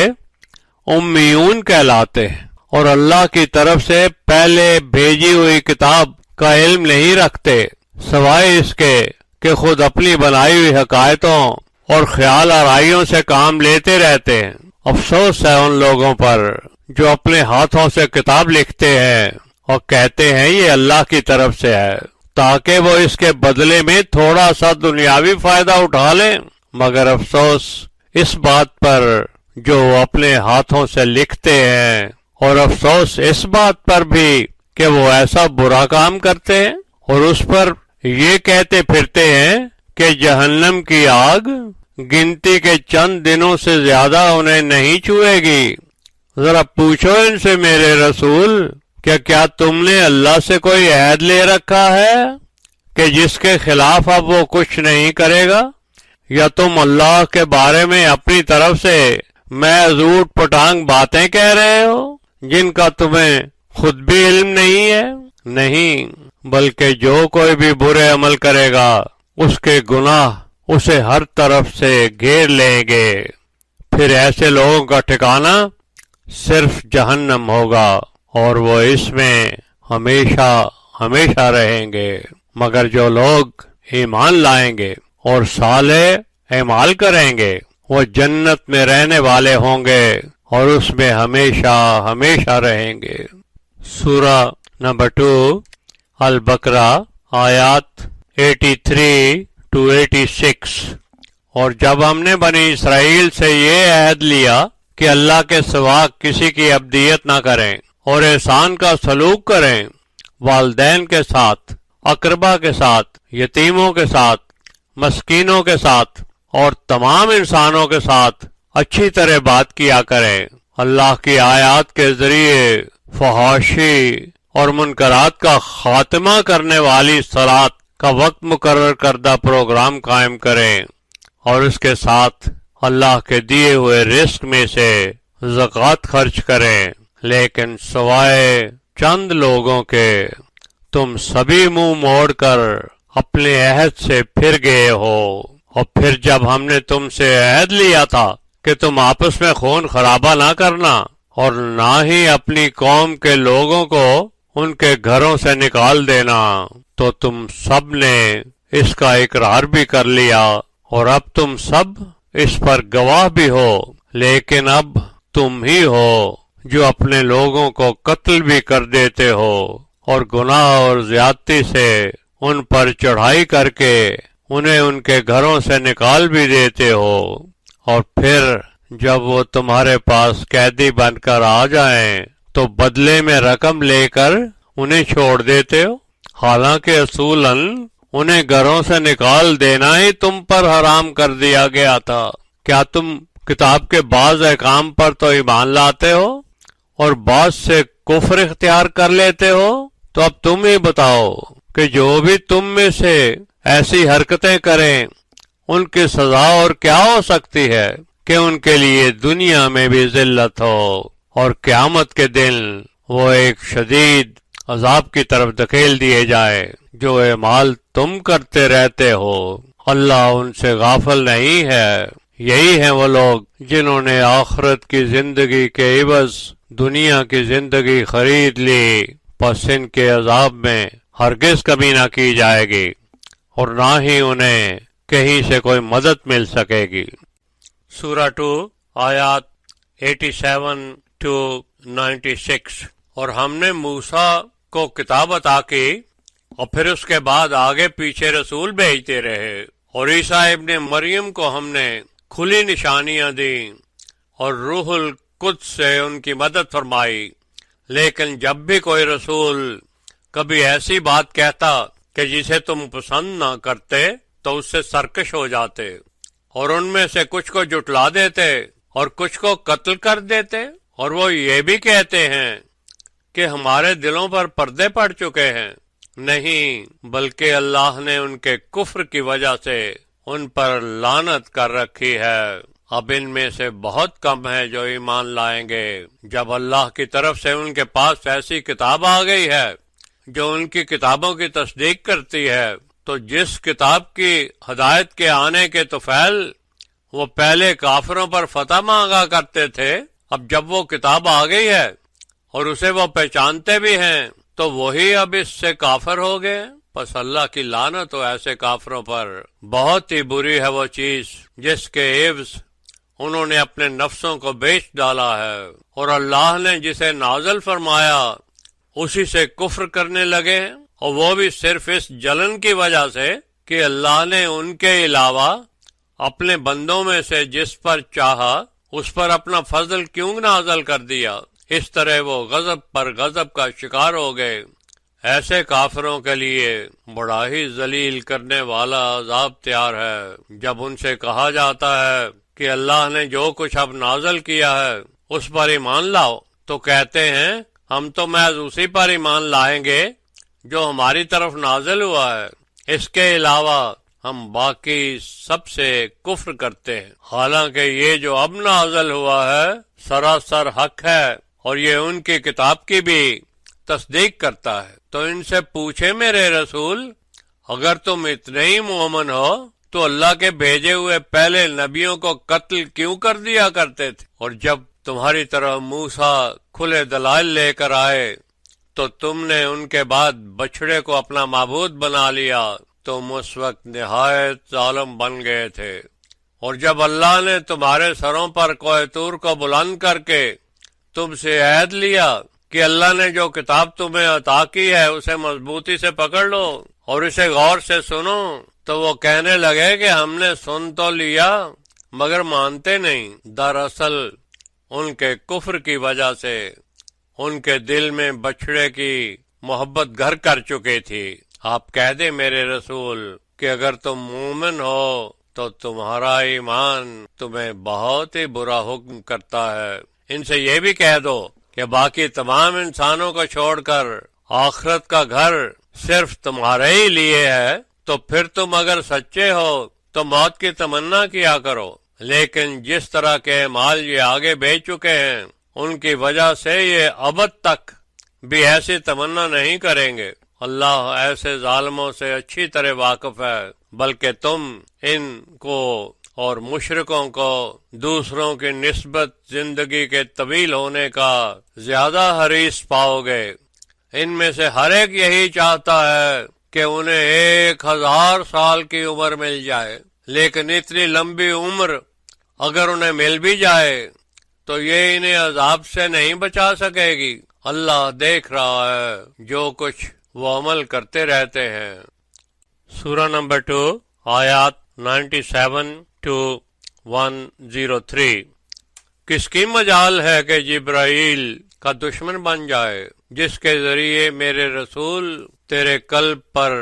امیون کہلاتے ہیں اور اللہ کی طرف سے پہلے بھیجی ہوئی کتاب کا علم نہیں رکھتے، سوائے اس کے کہ خود اپنی بنائی ہوئی حکایتوں اور خیال آرائیوں سے کام لیتے رہتے ہیں۔ افسوس ہے ان لوگوں پر جو اپنے ہاتھوں سے کتاب لکھتے ہیں اور کہتے ہیں یہ اللہ کی طرف سے ہے تاکہ وہ اس کے بدلے میں تھوڑا سا دنیاوی فائدہ اٹھا لیں، مگر افسوس اس بات پر جو وہ اپنے ہاتھوں سے لکھتے ہیں، اور افسوس اس بات پر بھی کہ وہ ایسا برا کام کرتے ہیں اور اس پر یہ کہتے پھرتے ہیں کہ جہنم کی آگ گنتی کے چند دنوں سے زیادہ انہیں نہیں چھوئے گی۔ ذرا پوچھو ان سے میرے رسول کہ کیا تم نے اللہ سے کوئی عہد لے رکھا ہے کہ جس کے خلاف اب وہ کچھ نہیں کرے گا، یا تم اللہ کے بارے میں اپنی طرف سے محض اوٹ پٹانگ باتیں کہہ رہے ہو جن کا تمہیں خود بھی علم نہیں ہے؟ نہیں، بلکہ جو کوئی بھی برے عمل کرے گا اس کے گناہ اسے ہر طرف سے گھیر لیں گے، پھر ایسے لوگوں کا ٹھکانہ صرف جہنم ہوگا اور وہ اس میں ہمیشہ ہمیشہ رہیں گے۔ مگر جو لوگ ایمان لائیں گے اور صالح اعمال کریں گے وہ جنت میں رہنے والے ہوں گے اور اس میں ہمیشہ ہمیشہ رہیں گے۔ سورہ نمبر 2 البقرہ آیات 83 to 86۔ اور جب ہم نے بنی اسرائیل سے یہ عہد لیا کہ اللہ کے سوا کسی کی عبدیت نہ کریں اور احسان کا سلوک کریں، والدین کے ساتھ، اقربا کے ساتھ، یتیموں کے ساتھ، مسکینوں کے ساتھ اور تمام انسانوں کے ساتھ اچھی طرح بات کیا کریں، اللہ کی آیات کے ذریعے فحاشی اور منکرات کا خاتمہ کرنے والی صلاۃ کا وقت مقرر کردہ پروگرام قائم کریں، اور اس کے ساتھ اللہ کے دیے ہوئے رزق میں سے زکوٰۃ خرچ کریں، لیکن سوائے چند لوگوں کے تم سبھی منہ موڑ کر اپنے عہد سے پھر گئے ہو۔ اور پھر جب ہم نے تم سے عہد لیا تھا کہ تم آپس میں خون خرابہ نہ کرنا اور نہ ہی اپنی قوم کے لوگوں کو ان کے گھروں سے نکال دینا، تو تم سب نے اس کا اقرار بھی کر لیا، اور اب تم سب اس پر گواہ بھی ہو، لیکن اب تم ہی ہو جو اپنے لوگوں کو قتل بھی کر دیتے ہو اور گناہ اور زیادتی سے ان پر چڑھائی کر کے انہیں ان کے گھروں سے نکال بھی دیتے ہو، اور پھر جب وہ تمہارے پاس قیدی بن کر آ جائیں تو بدلے میں رقم لے کر انہیں چھوڑ دیتے ہو، حالانکہ اصولاً انہیں گھروں سے نکال دینا ہی تم پر حرام کر دیا گیا تھا۔ کیا تم کتاب کے بعض احکام پر تو ایمان لاتے ہو اور بعض سے کفر اختیار کر لیتے ہو؟ تو اب تم ہی بتاؤ کہ جو بھی تم میں سے ایسی حرکتیں کریں ان کی سزا اور کیا ہو سکتی ہے کہ ان کے لیے دنیا میں بھی ذلت ہو اور قیامت کے دن وہ ایک شدید عذاب کی طرف دھکیل دیے جائے جو اعمال تم کرتے رہتے ہو۔ اللہ ان سے غافل نہیں ہے۔ یہی ہیں وہ لوگ جنہوں نے آخرت کی زندگی کے عوض دنیا کی زندگی خرید لی، پس ان کے عذاب میں ہرگز کمی نہ کی جائے گی اور نہ ہی انہیں کہیں سے کوئی مدد مل سکے گی۔ سورہ 2 آیات 87 to 96۔ اور ہم نے موسیٰ کو کتاب عطا کی اور پھر اس کے بعد آگے پیچھے رسول بھیجتے رہے، اور عیسیٰ ابن مریم کو ہم نے کھلی نشانیاں دیں اور روح القدس سے ان کی مدد فرمائی، لیکن جب بھی کوئی رسول کبھی ایسی بات کہتا کہ جسے تم پسند نہ کرتے تو اس سے سرکش ہو جاتے، اور ان میں سے کچھ کو جھٹلا دیتے اور کچھ کو قتل کر دیتے، اور وہ یہ بھی کہتے ہیں کہ ہمارے دلوں پر پردے پڑ چکے ہیں۔ نہیں، بلکہ اللہ نے ان کے کفر کی وجہ سے ان پر لعنت کر رکھی ہے۔ اب ان میں سے بہت کم ہیں جو ایمان لائیں گے۔ جب اللہ کی طرف سے ان کے پاس ایسی کتاب آ گئی ہے جو ان کی کتابوں کی تصدیق کرتی ہے، تو جس کتاب کی ہدایت کے آنے کے طفیل وہ پہلے کافروں پر فتح مانگا کرتے تھے، اب جب وہ کتاب آ گئی ہے اور اسے وہ پہچانتے بھی ہیں تو وہی اب اس سے کافر ہو گئے۔ پس اللہ کی لعنت ہو ایسے کافروں پر۔ بہت ہی بری ہے وہ چیز جس کے عوض انہوں نے اپنے نفسوں کو بیچ ڈالا ہے، اور اللہ نے جسے نازل فرمایا اسی سے کفر کرنے لگے، اور وہ بھی صرف اس جلن کی وجہ سے کہ اللہ نے ان کے علاوہ اپنے بندوں میں سے جس پر چاہا اس پر اپنا فضل کیوں نازل کر دیا۔ اس طرح وہ غضب پر غضب کا شکار ہو گئے۔ ایسے کافروں کے لیے بڑا ہی ذلیل کرنے والا عذاب تیار ہے۔ جب ان سے کہا جاتا ہے کہ اللہ نے جو کچھ اب نازل کیا ہے اس پر ایمان لاؤ، تو کہتے ہیں ہم تو محض اسی پر ایمان لائیں گے جو ہماری طرف نازل ہوا ہے، اس کے علاوہ ہم باقی سب سے کفر کرتے ہیں، حالانکہ یہ جو اب نازل ہوا ہے سراسر حق ہے اور یہ ان کی کتاب کی بھی تصدیق کرتا ہے۔ تو ان سے پوچھے میرے رسول، اگر تم اتنے ہی مومن ہو تو اللہ کے بھیجے ہوئے پہلے نبیوں کو قتل کیوں کر دیا کرتے تھے؟ اور جب تمہاری طرح موسیٰ کھلے دلائل لے کر آئے تو تم نے ان کے بعد بچھڑے کو اپنا معبود بنا لیا، تم اس وقت نہایت ظالم بن گئے تھے۔ اور جب اللہ نے تمہارے سروں پر کوہ طور کو بلند کر کے تم سے عہد لیا کہ اللہ نے جو کتاب تمہیں عطا کی ہے اسے مضبوطی سے پکڑ لو اور اسے غور سے سنو، تو وہ کہنے لگے کہ ہم نے سن تو لیا مگر مانتے نہیں۔ دراصل ان کے کفر کی وجہ سے ان کے دل میں بچھڑے کی محبت گھر کر چکی تھی۔ آپ کہہ دیں میرے رسول کہ اگر تم مومن ہو تو تمہارا ایمان تمہیں بہت ہی برا حکم کرتا ہے۔ ان سے یہ بھی کہہ دو کہ باقی تمام انسانوں کو چھوڑ کر آخرت کا گھر صرف تمہارے ہی لیے ہے، تو پھر تم اگر سچے ہو تو موت کی تمنا کیا کرو، لیکن جس طرح کے مال یہ آگے بھیج چکے ہیں ان کی وجہ سے یہ ابد تک بھی ایسی تمنا نہیں کریں گے۔ اللہ ایسے ظالموں سے اچھی طرح واقف ہے، بلکہ تم ان کو اور مشرکوں کو دوسروں کی نسبت زندگی کے طویل ہونے کا زیادہ حریص پاؤ گے۔ ان میں سے ہر ایک یہی چاہتا ہے کہ انہیں 1000 سال کی عمر مل جائے، لیکن اتنی لمبی عمر اگر انہیں مل بھی جائے تو یہ انہیں عذاب سے نہیں بچا سکے گی۔ اللہ دیکھ رہا ہے جو کچھ وہ عمل کرتے رہتے ہیں۔ سورہ نمبر 2 آیات 97 to 103۔ کس کی مجال ہے کہ جبرائیل کا دشمن بن جائے، جس کے ذریعے میرے رسول تیرے قلب پر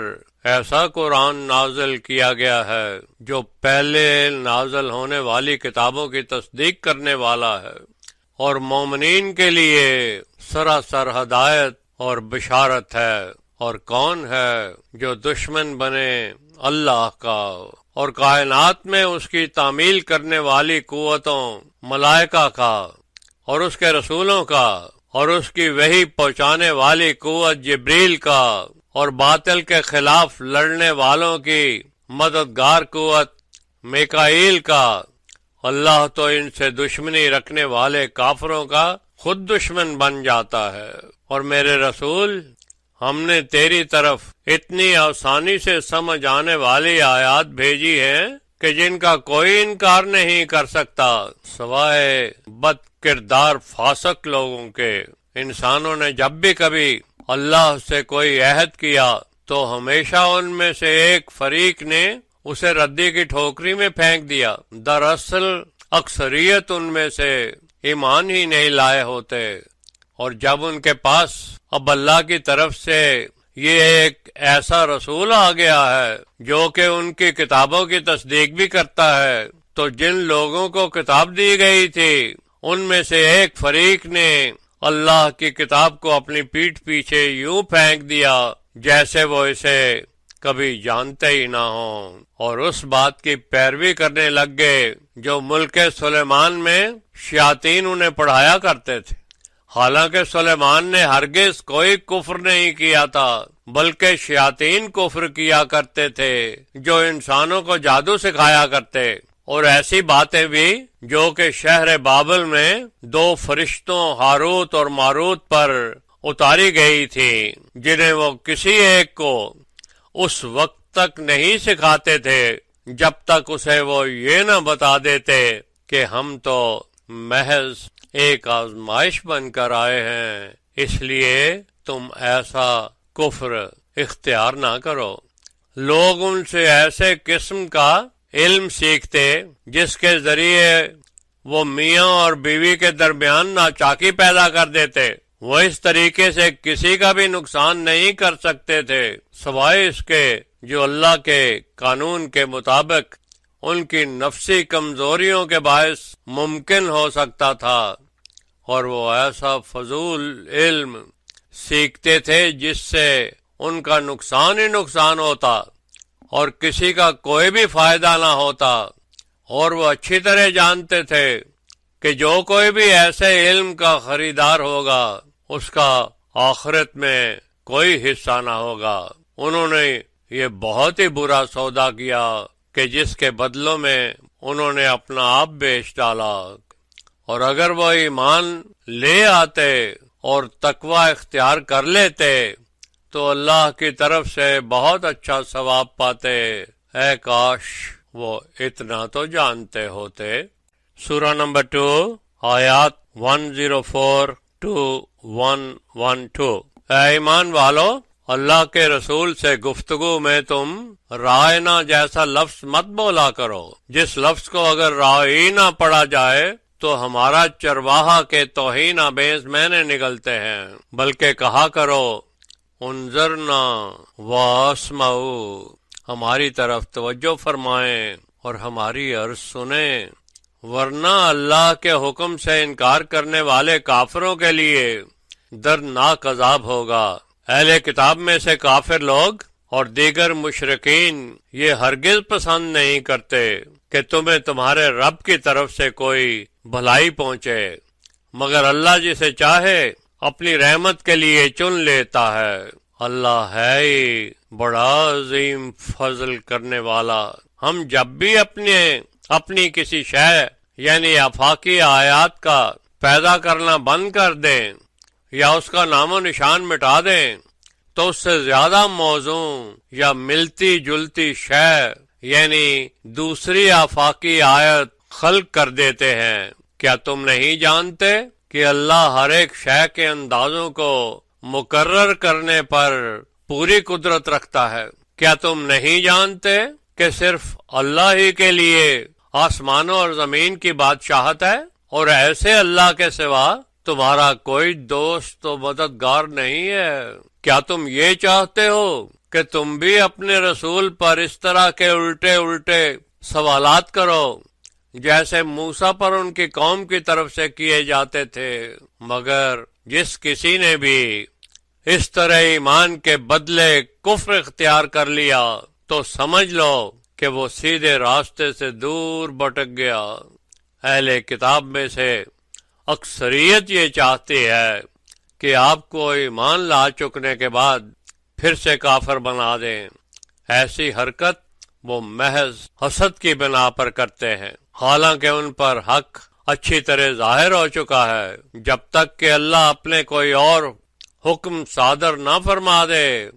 ایسا قرآن نازل کیا گیا ہے جو پہلے نازل ہونے والی کتابوں کی تصدیق کرنے والا ہے اور مومنین کے لیے سراسر ہدایت اور بشارت ہے۔ اور کون ہے جو دشمن بنے اللہ کا اور کائنات میں اس کی تعمیل کرنے والی قوتوں، ملائکہ کا اور اس کے رسولوں کا اور اس کی وحی پہنچانے والی قوت جبریل کا اور باطل کے خلاف لڑنے والوں کی مددگار قوت میکائیل کا۔ اللہ تو ان سے دشمنی رکھنے والے کافروں کا خود دشمن بن جاتا ہے۔ اور میرے رسول، ہم نے تیری طرف اتنی آسانی سے سمجھ آنے والی آیات بھیجی ہیں کہ جن کا کوئی انکار نہیں کر سکتا سوائے بد کردار فاسق لوگوں کے۔ انسانوں نے جب بھی کبھی اللہ سے کوئی عہد کیا تو ہمیشہ ان میں سے ایک فریق نے اسے ردی کی ٹھوکری میں پھینک دیا۔ دراصل اکثریت ان میں سے ایمان ہی نہیں لائے ہوتے، اور جب ان کے پاس اب اللہ کی طرف سے یہ ایک ایسا رسول آ گیا ہے جو کہ ان کی کتابوں کی تصدیق بھی کرتا ہے، تو جن لوگوں کو کتاب دی گئی تھی ان میں سے ایک فریق نے اللہ کی کتاب کو اپنی پیٹھ پیچھے یوں پھینک دیا جیسے وہ اسے کبھی جانتے ہی نہ ہوں، اور اس بات کی پیروی کرنے لگ گئے جو ملک سلیمان میں شیاطین انہیں پڑھایا کرتے تھے۔ حالانکہ سلیمان نے ہرگز کوئی کفر نہیں کیا تھا، بلکہ شیاطین کفر کیا کرتے تھے جو انسانوں کو جادو سکھایا کرتے، اور ایسی باتیں بھی جو کہ شہر بابل میں 2 فرشتوں ہاروت اور ماروت پر اتاری گئی تھی، جنہیں وہ کسی ایک کو اس وقت تک نہیں سکھاتے تھے جب تک اسے وہ یہ نہ بتا دیتے کہ ہم تو محض ایک آزمائش بن کر آئے ہیں، اس لیے تم ایسا کفر اختیار نہ کرو۔ لوگ ان سے ایسے قسم کا علم سیکھتے جس کے ذریعے وہ میاں اور بیوی کے درمیان ناچاکی پیدا کر دیتے۔ وہ اس طریقے سے کسی کا بھی نقصان نہیں کر سکتے تھے سوائے اس کے جو اللہ کے قانون کے مطابق ان کی نفسی کمزوریوں کے باعث ممکن ہو سکتا تھا، اور وہ ایسا فضول علم سیکھتے تھے جس سے ان کا نقصان ہی نقصان ہوتا اور کسی کا کوئی بھی فائدہ نہ ہوتا۔ اور وہ اچھی طرح جانتے تھے کہ جو کوئی بھی ایسے علم کا خریدار ہوگا اس کا آخرت میں کوئی حصہ نہ ہوگا۔ انہوں نے یہ بہت ہی برا سودا کیا کہ جس کے بدلوں میں انہوں نے اپنا آپ بیچ ڈالا، اور اگر وہ ایمان لے آتے اور تقوی اختیار کر لیتے تو اللہ کی طرف سے بہت اچھا ثواب پاتے۔ اے کاش وہ اتنا تو جانتے ہوتے۔ سورہ نمبر 2 آیات 104 to 112۔ اے ایمان والو، اللہ کے رسول سے گفتگو میں تم رائنا جیسا لفظ مت بولا کرو، جس لفظ کو اگر رائی نہ پڑا جائے تو ہمارا چرواہا کے توہین آمیز معنی نکلتے ہیں، بلکہ کہا کرو انظرنا واسمعو، ہماری طرف توجہ فرمائیں اور ہماری عرض سنیں، ورنہ اللہ کے حکم سے انکار کرنے والے کافروں کے لیے دردناک عذاب ہوگا۔ اہل کتاب میں سے کافر لوگ اور دیگر مشرکین یہ ہرگز پسند نہیں کرتے کہ تمہیں تمہارے رب کی طرف سے کوئی بھلائی پہنچے، مگر اللہ جسے چاہے اپنی رحمت کے لیے چن لیتا ہے۔ اللہ ہے ہی بڑا عظیم فضل کرنے والا۔ ہم جب بھی اپنی کسی شے یعنی آفاقی آیات کا پیدا کرنا بند کر دیں یا اس کا نام و نشان مٹا دیں تو اس سے زیادہ موزوں یا ملتی جلتی شے یعنی دوسری آفاقی آیت خلق کر دیتے ہیں۔ کیا تم نہیں جانتے کہ اللہ ہر ایک شے کے اندازوں کو مقرر کرنے پر پوری قدرت رکھتا ہے؟ کیا تم نہیں جانتے کہ صرف اللہ ہی کے لیے آسمانوں اور زمین کی بادشاہت ہے، اور ایسے اللہ کے سوا تمہارا کوئی دوست و مددگار نہیں ہے؟ کیا تم یہ چاہتے ہو کہ تم بھی اپنے رسول پر اس طرح کے الٹے سوالات کرو جیسے موسیٰ پر ان کی قوم کی طرف سے کیے جاتے تھے؟ مگر جس کسی نے بھی اس طرح ایمان کے بدلے کفر اختیار کر لیا تو سمجھ لو کہ وہ سیدھے راستے سے دور بھٹک گیا۔ اہل کتاب میں سے اکثریت یہ چاہتی ہے کہ آپ کو ایمان لا چکنے کے بعد پھر سے کافر بنا دیں۔ ایسی حرکت وہ محض حسد کی بنا پر کرتے ہیں، حالانکہ ان پر حق اچھی طرح ظاہر ہو چکا ہے۔ جب تک کہ اللہ اپنے کوئی اور حکم صادر نہ فرما دے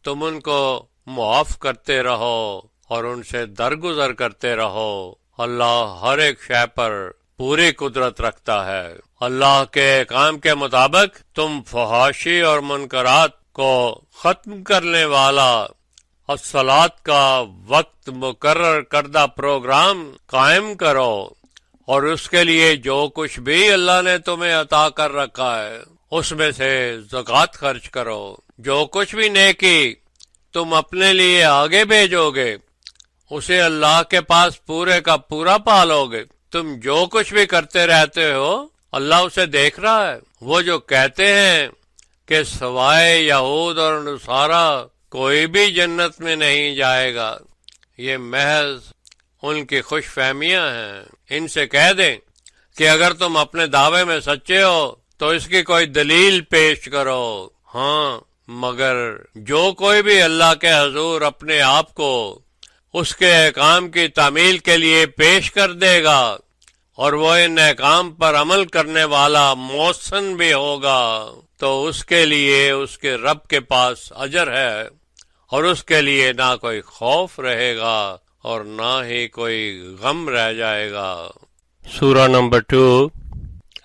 تم ان کو معاف کرتے رہو اور ان سے درگزر کرتے رہو۔ اللہ ہر ایک شے پر پوری قدرت رکھتا ہے۔ اللہ کے احکام کے مطابق تم فحاشی اور منکرات کو ختم کرنے والا الصلاۃ کا وقت مقرر کردہ پروگرام قائم کرو، اور اس کے لیے جو کچھ بھی اللہ نے تمہیں عطا کر رکھا ہے اس میں سے زکوٰۃ خرچ کرو۔ جو کچھ بھی نیکی تم اپنے لیے آگے بھیجو گے اسے اللہ کے پاس پورے کا پورا پالو گے۔ تم جو کچھ بھی کرتے رہتے ہو اللہ اسے دیکھ رہا ہے۔ وہ جو کہتے ہیں کہ سوائے یہود اور نصارہ کوئی بھی جنت میں نہیں جائے گا، یہ محض ان کی خوش فہمیاں ہیں۔ ان سے کہہ دیں کہ اگر تم اپنے دعوے میں سچے ہو تو اس کی کوئی دلیل پیش کرو۔ ہاں، مگر جو کوئی بھی اللہ کے حضور اپنے آپ کو اس کے احکام کی تعمیل کے لیے پیش کر دے گا اور وہ ان احکام پر عمل کرنے والا محسن بھی ہوگا تو اس کے لیے اس کے رب کے پاس اجر ہے، اور اس کے لیے نہ کوئی خوف رہے گا اور نہ ہی کوئی غم رہ جائے گا۔ سورہ نمبر 2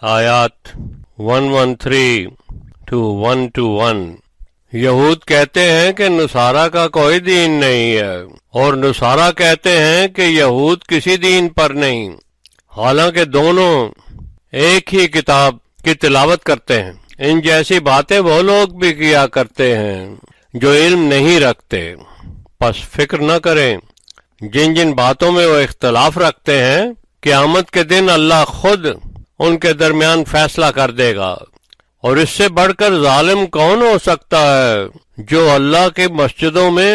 آیات 113 to 121۔ یہود کہتے ہیں کہ نصارہ کا کوئی دین نہیں ہے، اور نصارہ کہتے ہیں کہ یہود کسی دین پر نہیں، حالانکہ دونوں ایک ہی کتاب کی تلاوت کرتے ہیں۔ ان جیسی باتیں وہ لوگ بھی کیا کرتے ہیں جو علم نہیں رکھتے، پس فکر نہ کریں جن جن باتوں میں وہ اختلاف رکھتے ہیں، قیامت کے دن اللہ خود ان کے درمیان فیصلہ کر دے گا، اور اس سے بڑھ کر ظالم کون ہو سکتا ہے جو اللہ کی مسجدوں میں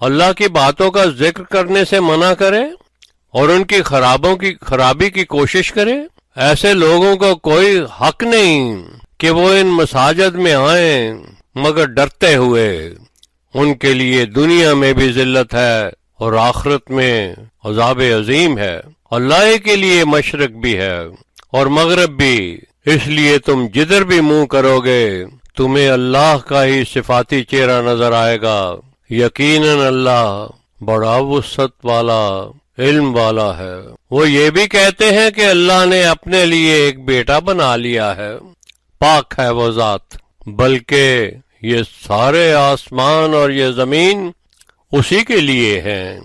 اللہ کی باتوں کا ذکر کرنے سے منع کرے اور ان کی خرابی کی کوشش کرے؟ ایسے لوگوں کو کوئی حق نہیں کہ وہ ان مساجد میں آئیں مگر ڈرتے ہوئے۔ ان کے لیے دنیا میں بھی ذلت ہے اور آخرت میں عذاب عظیم ہے۔ اللہ ہی کے لیے مشرق بھی ہے اور مغرب بھی، اس لیے تم جدھر بھی منہ کرو گے تمہیں اللہ کا ہی صفاتی چہرہ نظر آئے گا۔ یقیناً اللہ بڑا وسعت والا علم والا ہے۔ وہ یہ بھی کہتے ہیں کہ اللہ نے اپنے لیے ایک بیٹا بنا لیا ہے، پاک ہے وہ ذات، بلکہ یہ سارے آسمان اور یہ زمین اسی کے لیے ہیں،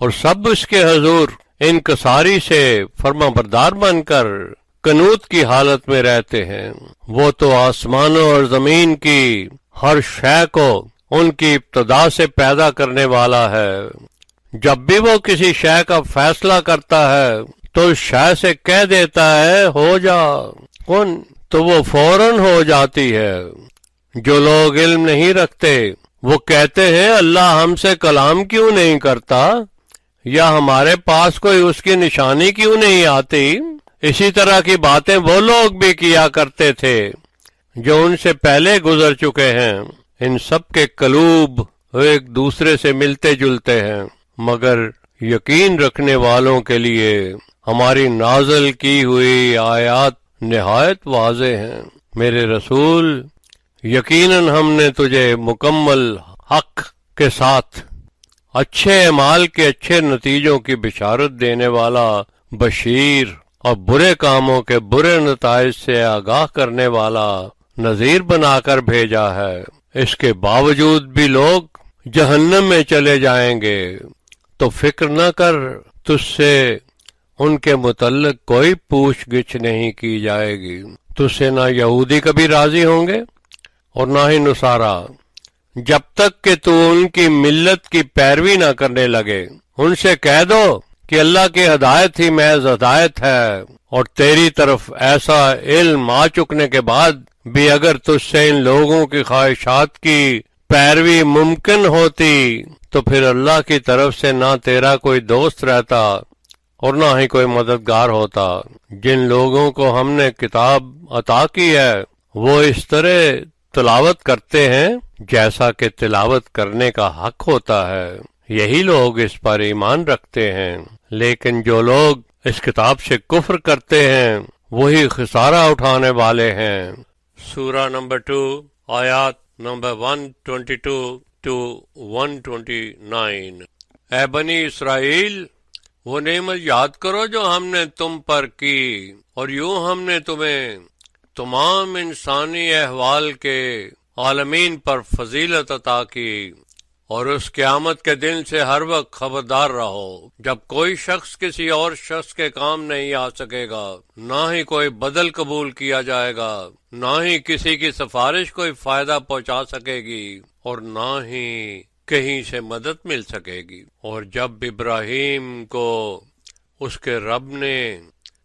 اور سب اس کے حضور انکساری سے فرما بردار بن کر قنوت کی حالت میں رہتے ہیں۔ وہ تو آسمانوں اور زمین کی ہر شے کو ان کی ابتدا سے پیدا کرنے والا ہے۔ جب بھی وہ کسی شے کا فیصلہ کرتا ہے تو اس شے سے کہہ دیتا ہے ہو جا کن، تو وہ فوراً ہو جاتی ہے۔ جو لوگ علم نہیں رکھتے وہ کہتے ہیں اللہ ہم سے کلام کیوں نہیں کرتا، یا ہمارے پاس کوئی اس کی نشانی کیوں نہیں آتی۔ اسی طرح کی باتیں وہ لوگ بھی کیا کرتے تھے جو ان سے پہلے گزر چکے ہیں۔ ان سب کے قلوب ایک دوسرے سے ملتے جلتے ہیں، مگر یقین رکھنے والوں کے لیے ہماری نازل کی ہوئی آیات نہایت واضح ہیں۔ میرے رسول، یقیناً ہم نے تجھے مکمل حق کے ساتھ اچھے اعمال کے اچھے نتیجوں کی بشارت دینے والا بشیر اور برے کاموں کے برے نتائج سے آگاہ کرنے والا نذیر بنا کر بھیجا ہے۔ اس کے باوجود بھی لوگ جہنم میں چلے جائیں گے، تو فکر نہ کر، تجھ سے ان کے متعلق کوئی پوچھ گچھ نہیں کی جائے گی۔ تجھ سے نہ یہودی کبھی راضی ہوں گے اور نہ ہی نصارا، جب تک کہ تو ان کی ملت کی پیروی نہ کرنے لگے۔ ان سے کہہ دو کہ اللہ کی ہدایت ہی محض ہدایت ہے، اور تیری طرف ایسا علم آ چکنے کے بعد بھی اگر تجھ سے ان لوگوں کی خواہشات کی پیروی ممکن ہوتی تو پھر اللہ کی طرف سے نہ تیرا کوئی دوست رہتا اور نہ ہی کوئی مددگار ہوتا۔ جن لوگوں کو ہم نے کتاب عطا کی ہے وہ اس طرح تلاوت کرتے ہیں جیسا کہ تلاوت کرنے کا حق ہوتا ہے، یہی لوگ اس پر ایمان رکھتے ہیں۔ لیکن جو لوگ اس کتاب سے کفر کرتے ہیں وہی خسارہ اٹھانے والے ہیں۔ سورہ نمبر 2 آیات نمبر 122 to 129۔ اے بنی اسرائیل، وہ نعمت یاد کرو جو ہم نے تم پر کی، اور یوں ہم نے تمہیں تمام انسانی احوال کے عالمین پر فضیلت عطا کی، اور اس قیامت کے دن سے ہر وقت خبردار رہو جب کوئی شخص کسی اور شخص کے کام نہیں آ سکے گا، نہ ہی کوئی بدل قبول کیا جائے گا، نہ ہی کسی کی سفارش کوئی فائدہ پہنچا سکے گی، اور نہ ہی کہیں سے مدد مل سکے گی۔ اور جب ابراہیم کو اس کے رب نے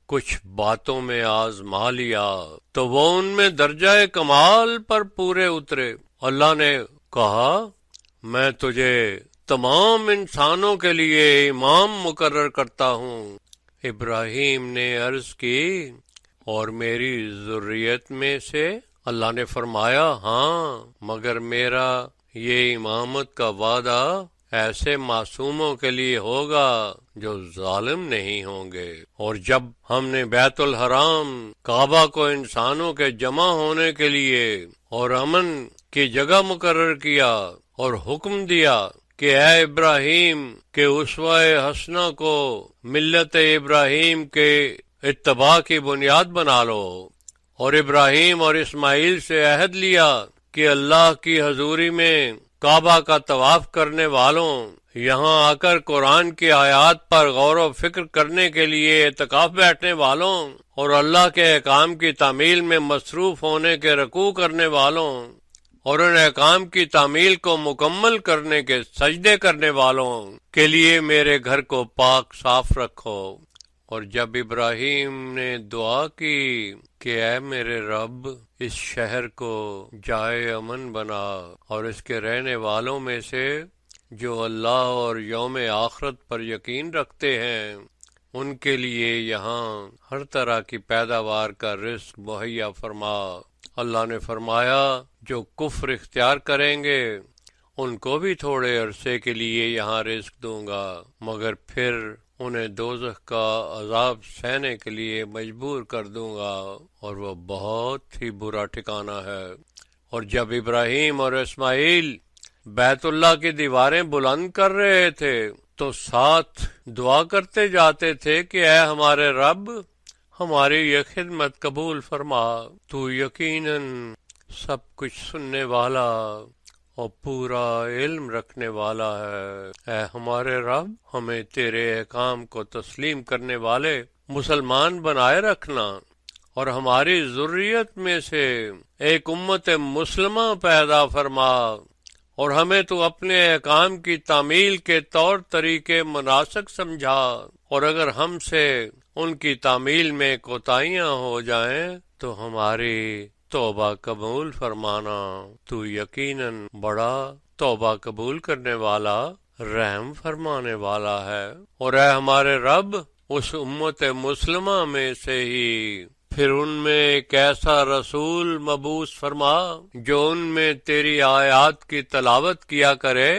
کچھ باتوں میں آزما لیا تو وہ ان میں درجہ کمال پر پورے اترے۔ اللہ نے کہا، میں تجھے تمام انسانوں کے لیے امام مقرر کرتا ہوں۔ ابراہیم نے عرض کی، اور میری ذریت میں سے؟ اللہ نے فرمایا، ہاں، مگر میرا یہ امامت کا وعدہ ایسے معصوموں کے لیے ہوگا جو ظالم نہیں ہوں گے۔ اور جب ہم نے بیت الحرام کعبہ کو انسانوں کے جمع ہونے کے لیے اور امن کی جگہ مقرر کیا اور حکم دیا کہ اے ابراہیم کے اسوہ حسنہ کو ملت ابراہیم کے اتباع کی بنیاد بنا لو، اور ابراہیم اور اسماعیل سے عہد لیا کہ اللہ کی حضوری میں کعبہ کا طواف کرنے والوں، یہاں آ کر قرآن کی آیات پر غور و فکر کرنے کے لیے اعتکاف بیٹھنے والوں، اور اللہ کے احکام کی تعمیل میں مصروف ہونے کے رکوع کرنے والوں، اور ان احکام کی تعمیل کو مکمل کرنے کے سجدے کرنے والوں کے لیے میرے گھر کو پاک صاف رکھو۔ اور جب ابراہیم نے دعا کی کہ اے میرے رب، اس شہر کو جائے امن بنا، اور اس کے رہنے والوں میں سے جو اللہ اور یوم آخرت پر یقین رکھتے ہیں ان کے لیے یہاں ہر طرح کی پیداوار کا رزق مہیا فرما۔ اللہ نے فرمایا، جو کفر اختیار کریں گے ان کو بھی تھوڑے عرصے کے لیے یہاں رزق دوں گا، مگر پھر انہیں دوزخ کا عذاب سہنے کے لیے مجبور کر دوں گا، اور وہ بہت ہی برا ٹھکانہ ہے۔ اور جب ابراہیم اور اسماعیل بیت اللہ کی دیواریں بلند کر رہے تھے تو ساتھ دعا کرتے جاتے تھے کہ اے ہمارے رب، ہماری یہ خدمت قبول فرما، تو یقیناً سب کچھ سننے والا اور پورا علم رکھنے والا ہے۔ اے ہمارے رب، ہمیں تیرے احکام کو تسلیم کرنے والے مسلمان بنائے رکھنا، اور ہماری ذریت میں سے ایک امت مسلمہ پیدا فرما، اور ہمیں تو اپنے احکام کی تعمیل کے طور طریقے مناسک سمجھا، اور اگر ہم سے ان کی تعمیل میں کوتاہیاں ہو جائیں تو ہماری توبہ قبول فرمانا، تو یقیناً بڑا توبہ قبول کرنے والا، رحم فرمانے والا ہے۔ اور اے ہمارے رب، اس امت مسلمہ میں سے ہی پھر ان میں ایک ایسا رسول مبعوث فرما جو ان میں تیری آیات کی تلاوت کیا کرے،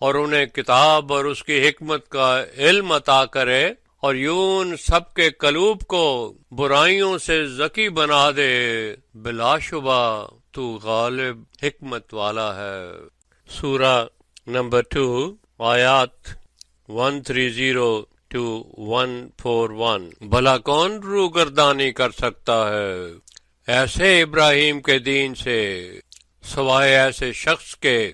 اور انہیں کتاب اور اس کی حکمت کا علم عطا کرے، اور یوں ان سب کے قلوب کو برائیوں سے ذکی بنا دے۔ بلا شبہ تو غالب حکمت والا ہے۔ سورہ نمبر 2 آیات 130 141 بھلا کون روگردانی کر سکتا ہے ایسے ابراہیم کے دین سے سوائے ایسے شخص کے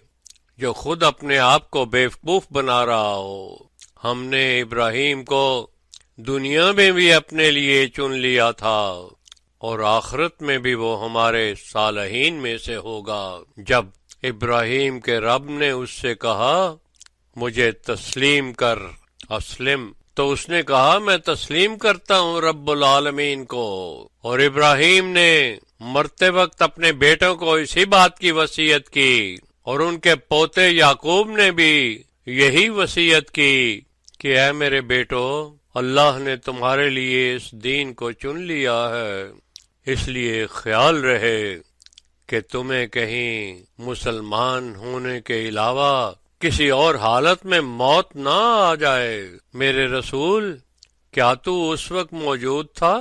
جو خود اپنے آپ کو بیوقوف بنا رہا ہو۔ ہم نے ابراہیم کو دنیا میں بھی اپنے لیے چن لیا تھا اور آخرت میں بھی وہ ہمارے صالحین میں سے ہوگا۔ جب ابراہیم کے رب نے اس سے کہا مجھے تسلیم کر اسلم، تو اس نے کہا میں تسلیم کرتا ہوں رب العالمین کو۔ اور ابراہیم نے مرتے وقت اپنے بیٹوں کو اسی بات کی وصیت کی، اور ان کے پوتے یعقوب نے بھی یہی وصیت کی کہ اے میرے بیٹو، اللہ نے تمہارے لیے اس دین کو چن لیا ہے، اس لیے خیال رہے کہ تمہیں کہیں مسلمان ہونے کے علاوہ کسی اور حالت میں موت نہ آ جائے۔ میرے رسول، کیا تو اس وقت موجود تھا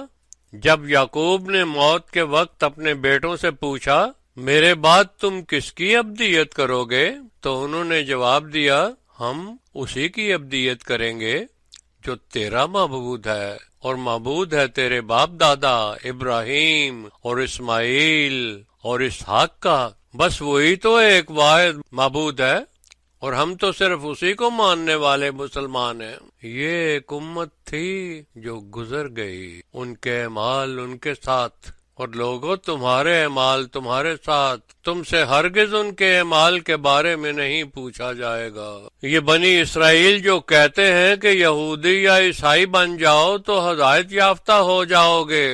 جب یعقوب نے موت کے وقت اپنے بیٹوں سے پوچھا میرے بعد تم کس کی ابدیت کرو گے؟ تو انہوں نے جواب دیا ہم اسی کی ابدیت کریں گے جو تیرا معبود ہے، اور معبود ہے تیرے باپ دادا ابراہیم اور اسماعیل اور اسحاق کا، بس وہی تو ایک واحد معبود ہے، اور ہم تو صرف اسی کو ماننے والے مسلمان ہیں۔ یہ ایک امت تھی جو گزر گئی، ان کے اعمال ان کے ساتھ، اور لوگوں تمہارے اعمال تمہارے ساتھ، تم سے ہرگز ان کے اعمال کے بارے میں نہیں پوچھا جائے گا۔ یہ بنی اسرائیل جو کہتے ہیں کہ یہودی یا عیسائی بن جاؤ تو ہدایت یافتہ ہو جاؤ گے،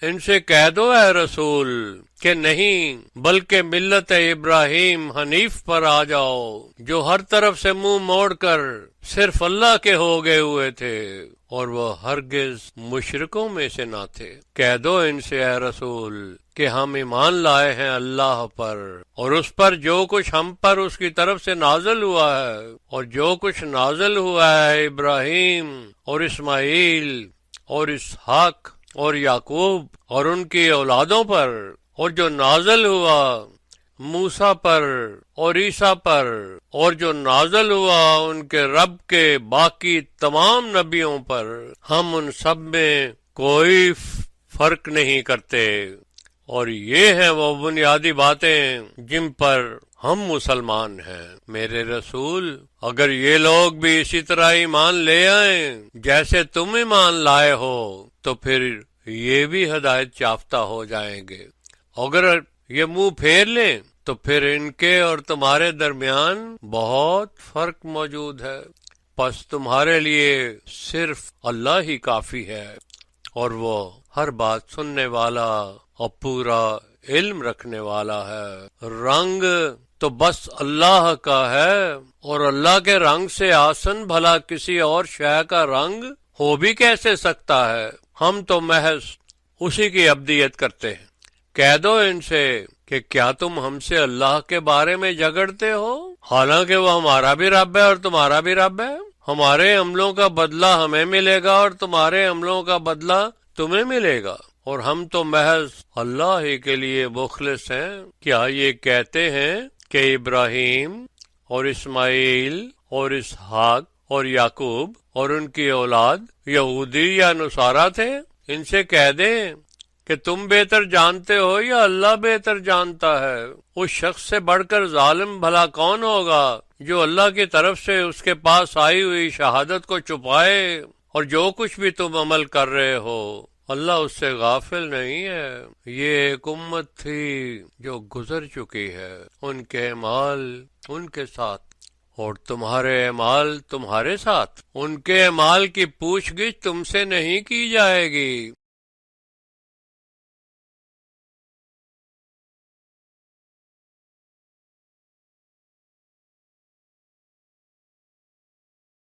ان سے کہہ دو اے رسول کہ نہیں، بلکہ ملت ابراہیم حنیف پر آ جاؤ، جو ہر طرف سے منہ موڑ کر صرف اللہ کے ہو گئے ہوئے تھے، اور وہ ہرگز مشرکوں میں سے نہ تھے۔ کہہ دو ان سے اے رسول کہ ہم ایمان لائے ہیں اللہ پر، اور اس پر جو کچھ ہم پر اس کی طرف سے نازل ہوا ہے، اور جو کچھ نازل ہوا ہے ابراہیم اور اسماعیل اور اسحاق اور یعقوب اور ان کی اولادوں پر، اور جو نازل ہوا موسیٰ پر اور عیسیٰ پر، اور جو نازل ہوا ان کے رب کے باقی تمام نبیوں پر، ہم ان سب میں کوئی فرق نہیں کرتے، اور یہ ہیں وہ بنیادی باتیں جن پر ہم مسلمان ہیں۔ میرے رسول، اگر یہ لوگ بھی اسی طرح ایمان لے آئیں جیسے تم ایمان لائے ہو تو پھر یہ بھی ہدایت یافتہ ہو جائیں گے، اگر یہ منہ پھیر لیں تو پھر ان کے اور تمہارے درمیان بہت فرق موجود ہے۔ پس تمہارے لیے صرف اللہ ہی کافی ہے، اور وہ ہر بات سننے والا اور پورا علم رکھنے والا ہے۔ رنگ تو بس اللہ کا ہے، اور اللہ کے رنگ سے آسن بھلا کسی اور شے کا رنگ ہو بھی کیسے سکتا ہے؟ ہم تو محض اسی کی عبدیت کرتے ہیں۔ کہہ دو ان سے کہ کیا تم ہم سے اللہ کے بارے میں جھگڑتے ہو، حالانکہ وہ ہمارا بھی رب ہے اور تمہارا بھی رب ہے؟ ہمارے عملوں کا بدلہ ہمیں ملے گا اور تمہارے عملوں کا بدلہ تمہیں ملے گا، اور ہم تو محض اللہ ہی کے لیے مخلص ہیں۔ کیا یہ کہتے ہیں کہ ابراہیم اور اسماعیل اور اسحاق اور یعقوب اور ان کی اولاد یہودی یا نصارہ تھے؟ ان سے کہہ دیں کہ تم بہتر جانتے ہو یا اللہ بہتر جانتا ہے؟ اس شخص سے بڑھ کر ظالم بھلا کون ہوگا جو اللہ کی طرف سے اس کے پاس آئی ہوئی شہادت کو چھپائے، اور جو کچھ بھی تم عمل کر رہے ہو اللہ اس سے غافل نہیں ہے۔ یہ ایک امت تھی جو گزر چکی ہے، ان کے اعمال ان کے ساتھ اور تمہارے اعمال تمہارے ساتھ، ان کے اعمال کی پوچھ گچھ تم سے نہیں کی جائے گی۔